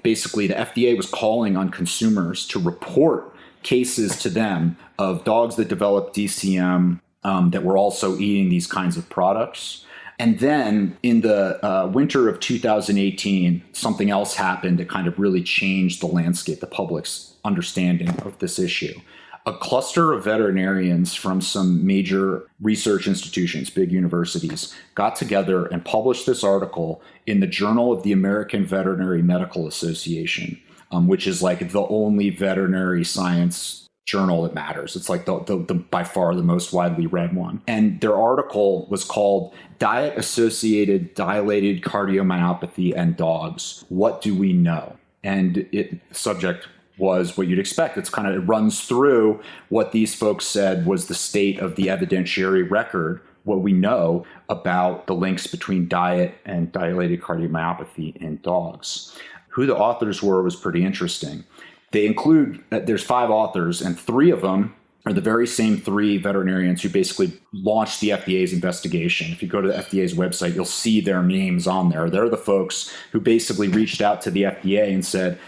Speaker 2: Basically the FDA was calling on consumers to report cases to them of dogs that developed DCM that were also eating these kinds of products. And then in the winter of 2018, something else happened that kind of really changed the landscape, the public's understanding of this issue. A cluster of veterinarians from some major research institutions, big universities, got together and published this article in the Journal of the American Veterinary Medical Association, which is like the only veterinary science journal that matters. It's like the by far the most widely read one. And their article was called Diet-Associated Dilated Cardiomyopathy in Dogs. What do we know? And subject was what you'd expect. It runs through what these folks said was the state of the evidentiary record, what we know about the links between diet and dilated cardiomyopathy in dogs. Who the authors were was pretty interesting. They include, there's 5 authors, and 3 of them are the very same 3 veterinarians who basically launched the FDA's investigation. If you go to the FDA's website, you'll see their names on there. They're the folks who basically reached out to the FDA and said,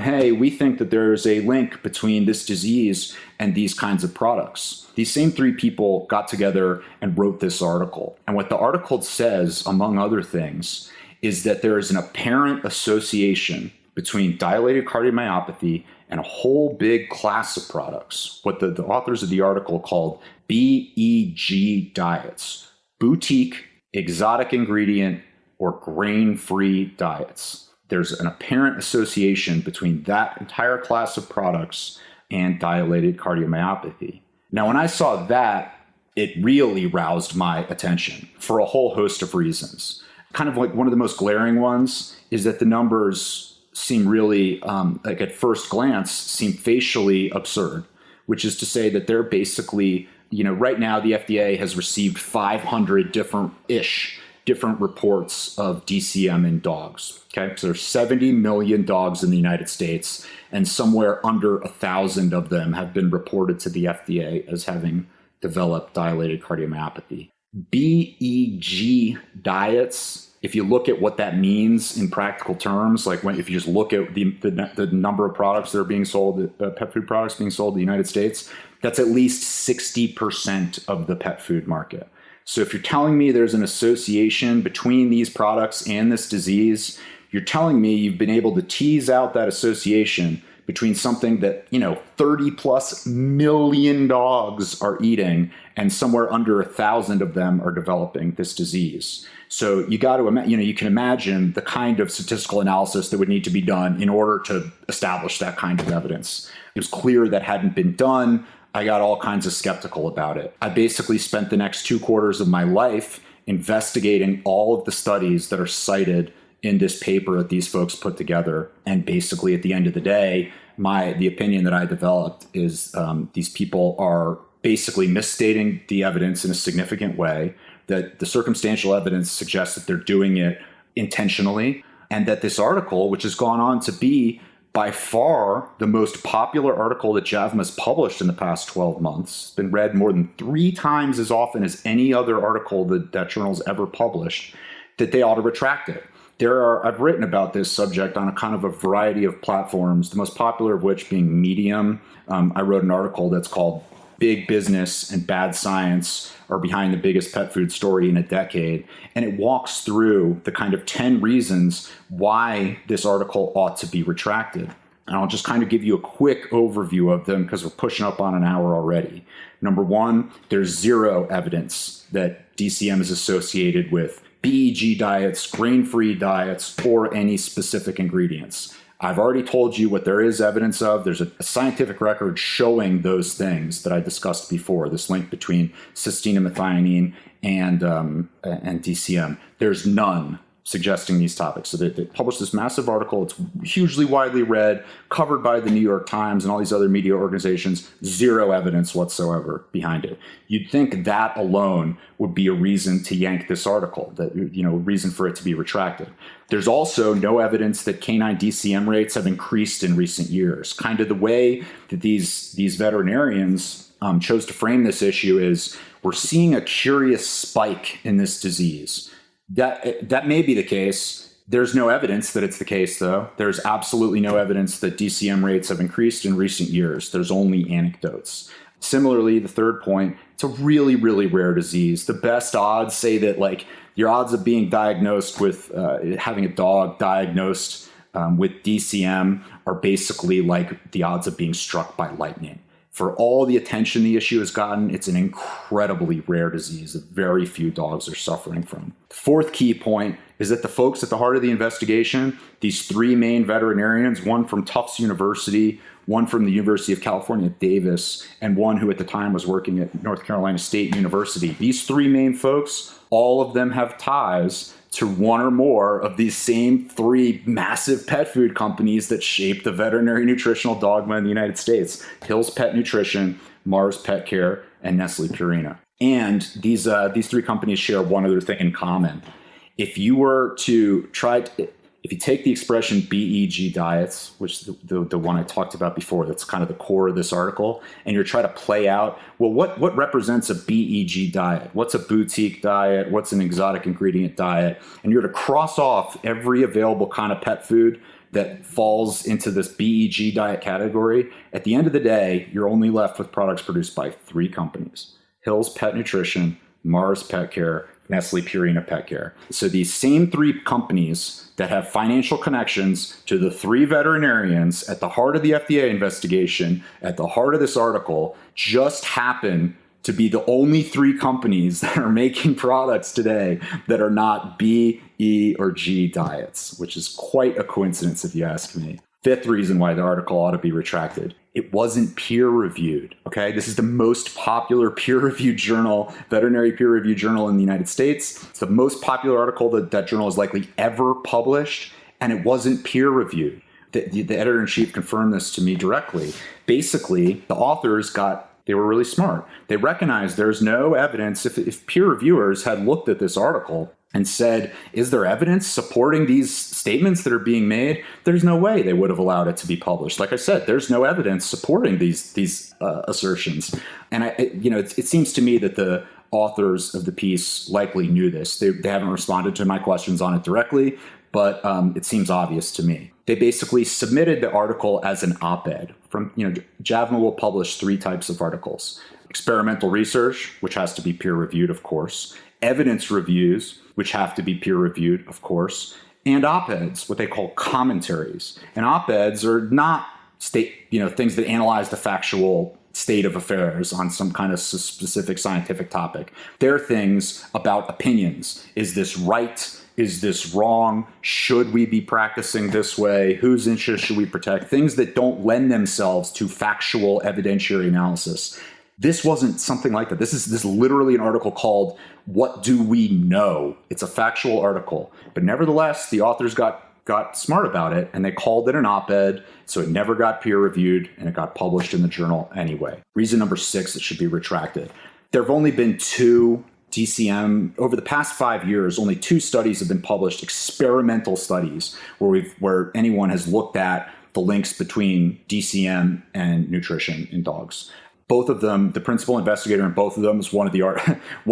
Speaker 2: hey, we think that there's a link between this disease and these kinds of products. These same 3 people got together and wrote this article. And what the article says, among other things, is that there is an apparent association between dilated cardiomyopathy and a whole big class of products, what the authors of the article called BEG diets, boutique, exotic ingredient, or grain-free diets. There's an apparent association between that entire class of products and dilated cardiomyopathy. Now, when I saw that, it really roused my attention for a whole host of reasons. Kind of like one of the most glaring ones is that the numbers seem really, at first glance, seem facially absurd, which is to say that they're basically, right now the FDA has received 500 different reports of DCM in dogs. Okay, so there's 70 million dogs in the United States, and somewhere under 1,000 of them have been reported to the FDA as having developed dilated cardiomyopathy. BEG diets, if you look at what that means in practical terms, if you just look at the number of products that are being sold, pet food products being sold in the United States, that's at least 60% of the pet food market. So if you're telling me there's an association between these products and this disease, you're telling me you've been able to tease out that association between something that, 30 plus million dogs are eating and somewhere under 1,000 of them are developing this disease. So you got to, you can imagine the kind of statistical analysis that would need to be done in order to establish that kind of evidence. It was clear that hadn't been done. I got all kinds of skeptical about it. I basically spent the next 2 quarters of my life investigating all of the studies that are cited in this paper that these folks put together. And basically, at the end of the day, the opinion that I developed is these people are basically misstating the evidence in a significant way, that the circumstantial evidence suggests that they're doing it intentionally, and that this article, which has gone on to be by far the most popular article that JAVMA's published in the past 12 months, been read more than 3 times as often as any other article that journal's ever published, that they ought to retract it. I've written about this subject on a kind of a variety of platforms, the most popular of which being Medium. I wrote an article that's called Big Business and Bad Science Are Behind the Biggest Pet Food Story in a Decade. And it walks through the kind of 10 reasons why this article ought to be retracted. And I'll just kind of give you a quick overview of them because we're pushing up on an hour already. Number one, there's zero evidence that DCM is associated with BEG diets, grain-free diets, or any specific ingredients. I've already told you what there is evidence of. There's a scientific record showing those things that I discussed before, this link between cysteine and methionine and DCM. There's none suggesting these topics. So they published this massive article. It's hugely widely read, covered by the New York Times and all these other media organizations. Zero evidence whatsoever behind it. You'd think that alone would be a reason to yank this article, that, you know, a reason for it to be retracted. There's also no evidence that canine DCM rates have increased in recent years. Kind of the way that these veterinarians chose to frame this issue is we're seeing a curious spike in this disease. That may be the case. There's no evidence that it's the case, though. There's absolutely no evidence that DCM rates have increased in recent years. There's only anecdotes. Similarly, the third point, it's a really, really rare disease. The best odds say that, like, your odds of being diagnosed with having a dog diagnosed with DCM are basically like the odds of being struck by lightning. For all the attention the issue has gotten, it's an incredibly rare disease that very few dogs are suffering from. The fourth key point is that the folks at the heart of the investigation, these three main veterinarians, one from Tufts University, one from the University of California, Davis, and one who at the time was working at North Carolina State University. These three main folks, all of them have ties to one or more of these same three massive pet food companies that shape the veterinary nutritional dogma in the United States: Hill's Pet Nutrition, Mars Pet Care, and Nestle Purina. And these three companies share one other thing in common. If you were to if you take the expression BEG diets, which is the one I talked about before, that's kind of the core of this article, and you're trying to play out, well, what represents a BEG diet? What's a boutique diet? What's an exotic ingredient diet? And you're to cross off every available kind of pet food that falls into this BEG diet category. At the end of the day, you're only left with products produced by three companies: Hill's Pet Nutrition, Mars Pet Care, Nestle Purina Pet Care. So these same three companies that have financial connections to the three veterinarians at the heart of the FDA investigation, at the heart of this article, just happen to be the only three companies that are making products today that are not B, E, or G diets, which is quite a coincidence if you ask me. Fifth reason why the article ought to be retracted: it wasn't peer reviewed. Okay, this is the most popular peer-reviewed journal, veterinary peer-reviewed journal in the United States. It's the most popular article that journal has likely ever published, and it wasn't peer reviewed. The editor-in-chief confirmed this to me directly. Basically, the authors they were really smart. They recognized there's no evidence. If peer reviewers had looked at this article and said, is there evidence supporting these statements that are being made? There's no way they would have allowed it to be published. Like I said, there's no evidence supporting these assertions. And it seems to me that the authors of the piece likely knew this. They haven't responded to my questions on it directly, but it seems obvious to me. They basically submitted the article as an op-ed. JAVMA will publish three types of articles: experimental research, which has to be peer reviewed, of course; evidence reviews, which have to be peer reviewed, of course; and op-eds, what they call commentaries. And op-eds are not things that analyze the factual state of affairs on some kind of specific scientific topic. They're things about opinions. Is this right? Is this wrong? Should we be practicing this way? Whose interests should we protect? Things that don't lend themselves to factual evidentiary analysis. This wasn't something like that. This is literally an article called "What Do We Know?" It's a factual article. But nevertheless, the authors got smart about it, and they called it an op-ed, so it never got peer reviewed, and it got published in the journal anyway. Reason number 6, it should be retracted. There have only been 2 DCM, over the past 5 years, only 2 studies have been published, experimental studies, where anyone has looked at the links between DCM and nutrition in dogs. Both of them, the principal investigator in both of them was one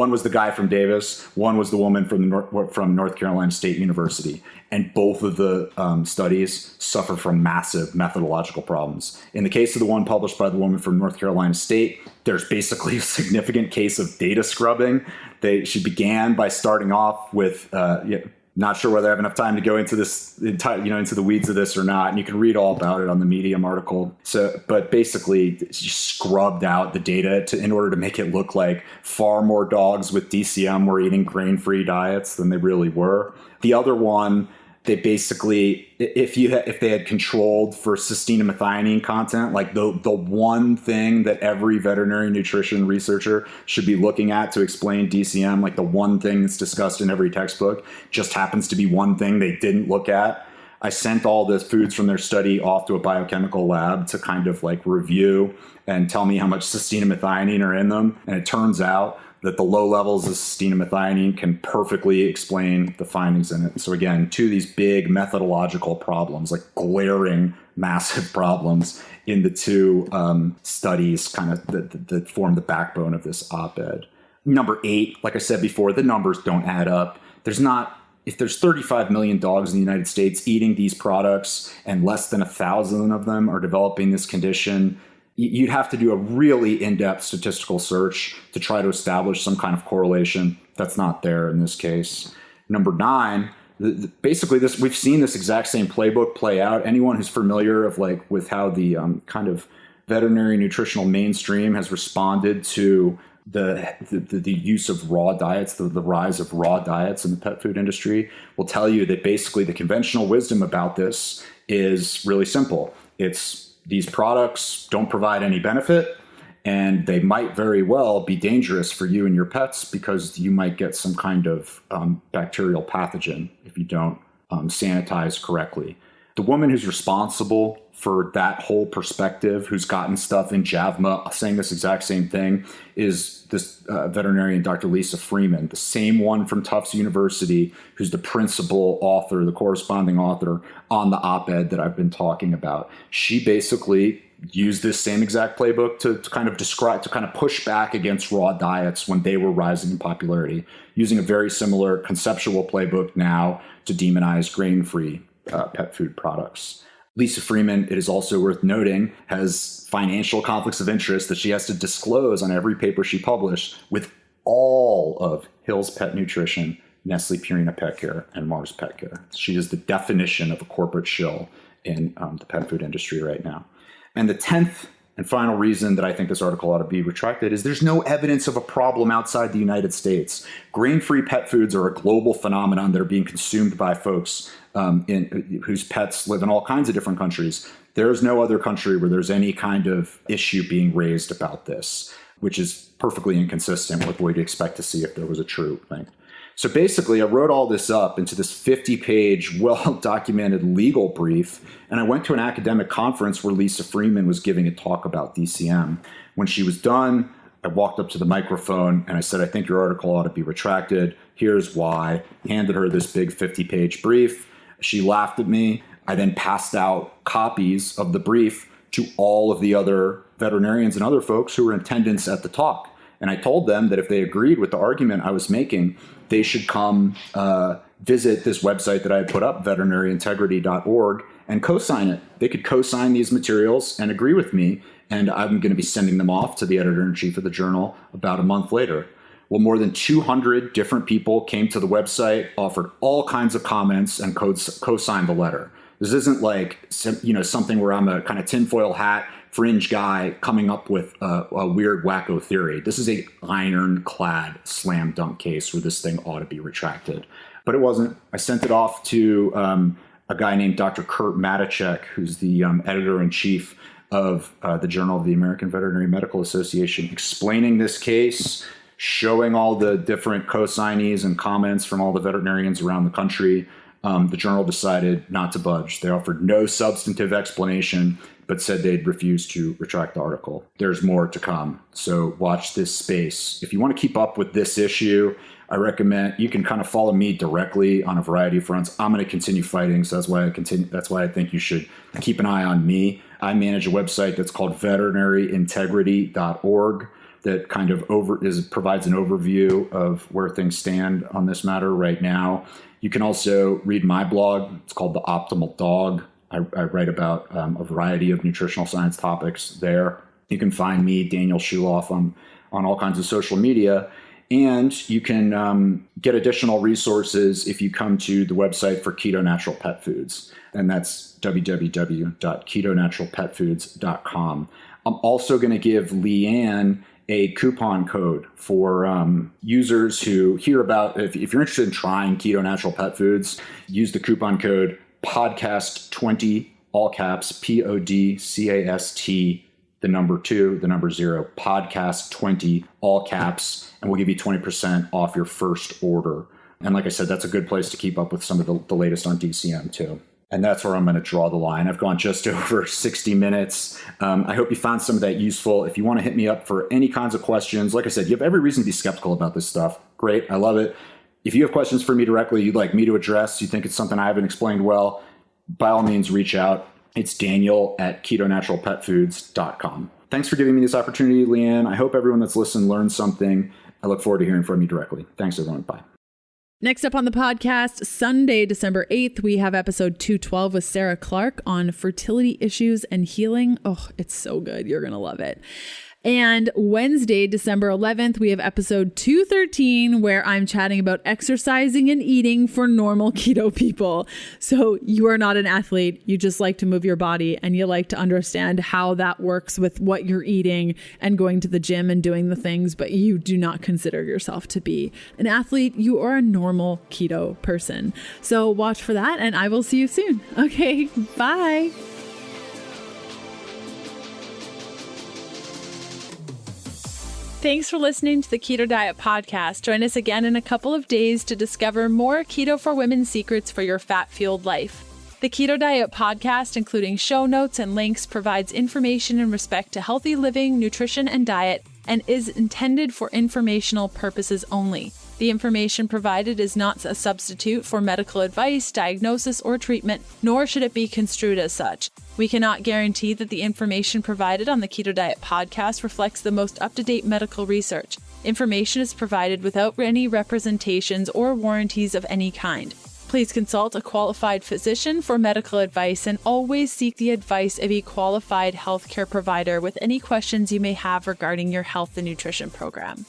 Speaker 2: was the guy from Davis, one was the woman from North Carolina State University. And both of the studies suffer from massive methodological problems. In the case of the one published by the woman from North Carolina State, there's basically a significant case of data scrubbing. She began by starting off with, not sure whether I have enough time to go into this, into the weeds of this or not. And you can read all about it on the Medium article. But basically, she scrubbed out the data in order to make it look like far more dogs with DCM were eating grain-free diets than they really were. The other one, they basically, if they had controlled for cysteine content, like the one thing that every veterinary nutrition researcher should be looking at to explain DCM, like the one thing that's discussed in every textbook, just happens to be one thing they didn't look at. I sent all the foods from their study off to a biochemical lab to kind of like review and tell me how much cysteine are in them. And it turns out that the low levels of cysteine can perfectly explain the findings in it. So again, two of these big methodological problems, like glaring, massive problems in the two studies kind of that form the backbone of this op-ed. Number 8, like I said before, the numbers don't add up. If there's 35 million dogs in the United States eating these products and less than 1,000 of them are developing this condition, you'd have to do a really in-depth statistical search to try to establish some kind of correlation. That's not there in this case. Number 9, basically we've seen this exact same playbook play out. Anyone who's familiar with how the kind of veterinary nutritional mainstream has responded to the use of raw diets, the rise of raw diets in the pet food industry, will tell you that basically the conventional wisdom about this is really simple. It's these products don't provide any benefit, and they might very well be dangerous for you and your pets because you might get some kind of bacterial pathogen if you don't sanitize correctly. The woman who's responsible for that whole perspective, who's gotten stuff in JAVMA saying this exact same thing, is this veterinarian, Dr. Lisa Freeman, the same one from Tufts University, who's the principal author, the corresponding author on the op-ed that I've been talking about. She basically used this same exact playbook to kind of push back against raw diets when they were rising in popularity, using a very similar conceptual playbook now to demonize grain-free pet food products. Lisa Freeman, it is also worth noting, has financial conflicts of interest that she has to disclose on every paper she published with all of Hill's Pet Nutrition, Nestle Purina Pet Care, and Mars Pet Care. She is the definition of a corporate shill in the pet food industry right now. And the 10th and final reason that I think this article ought to be retracted is there's no evidence of a problem outside the United States. Grain-free pet foods are a global phenomenon that are being consumed by folks whose pets live in all kinds of different countries. There's no other country where there's any kind of issue being raised about this, which is perfectly inconsistent with what we'd expect to see if there was a true thing. So basically, I wrote all this up into this 50-page, well-documented legal brief, and I went to an academic conference where Lisa Freeman was giving a talk about DCM. When she was done, I walked up to the microphone and I said, I think your article ought to be retracted. Here's why. Handed her this big 50-page brief. She laughed at me. I then passed out copies of the brief to all of the other veterinarians and other folks who were in attendance at the talk. And I told them that if they agreed with the argument I was making, they should come visit this website that I had put up, veterinaryyintegrity.org, and co-sign it. They could co-sign these materials and agree with me, and I'm going to be sending them off to the editor-in-chief of the journal about a month later. Well, more than 200 different people came to the website, offered all kinds of comments, and co-signed the letter. This isn't like something where I'm a kind of tinfoil hat fringe guy coming up with a weird wacko theory. This is a ironclad slam dunk case where this thing ought to be retracted. But it wasn't. I sent it off to a guy named Dr. Kurt Matichek, who's the editor-in-chief of the Journal of the American Veterinary Medical Association, explaining this case, showing all the different co-signees and comments from all the veterinarians around the country. The journal decided not to budge. They offered no substantive explanation, but said they'd refuse to retract the article. There's more to come, so watch this space. If you want to keep up with this issue, I recommend you can kind of follow me directly on a variety of fronts. I'm going to continue fighting, so that's why I think you should keep an eye on me. I manage a website that's called veterinaryintegrity.org that kind of provides an overview of where things stand on this matter right now. You can also read my blog. It's called The Optimal Dog. I write about a variety of nutritional science topics there. You can find me, Daniel Schulof, on all kinds of social media. And you can get additional resources if you come to the website for Keto Natural Pet Foods. And that's www.ketonaturalpetfoods.com. I'm also going to give Leanne a coupon code for users who hear about, if you're interested in trying Keto Natural Pet Foods, use the coupon code podcast20, all caps, PODCAST, the number 2, the number 0, podcast20, all caps, and we'll give you 20% off your first order. And like I said, that's a good place to keep up with some of the latest on DCM too. And that's where I'm going to draw the line. I've gone just over 60 minutes. I hope you found some of that useful. If you want to hit me up for any kinds of questions, like I said, you have every reason to be skeptical about this stuff. Great. I love it. If you have questions for me directly, you'd like me to address, you think it's something I haven't explained well, by all means, reach out. It's Daniel@ketonaturalpetfoods.com. Thanks for giving me this opportunity, Leanne. I hope everyone that's listened learned something. I look forward to hearing from you directly. Thanks, everyone. Bye.
Speaker 1: Next up on the podcast, Sunday, December 8th, we have episode 212 with Sarah Clark on fertility issues and healing. Oh, it's so good. You're going to love it. And Wednesday, December 11th, we have episode 213 where I'm chatting about exercising and eating for normal keto people. So you are not an athlete. You just like to move your body and you like to understand how that works with what you're eating and going to the gym and doing the things, but you do not consider yourself to be an athlete. You are a normal keto person. So watch for that and I will see you soon. Okay, bye. Thanks for listening to the Keto Diet Podcast. Join us again in a couple of days to discover more Keto for Women secrets for your fat-fueled life. The Keto Diet Podcast, including show notes and links, provides information in respect to healthy living, nutrition, and diet, and is intended for informational purposes only. The information provided is not a substitute for medical advice, diagnosis, or treatment, nor should it be construed as such. We cannot guarantee that the information provided on the Keto Diet Podcast reflects the most up-to-date medical research. Information is provided without any representations or warranties of any kind. Please consult a qualified physician for medical advice and always seek the advice of a qualified healthcare provider with any questions you may have regarding your health and nutrition program.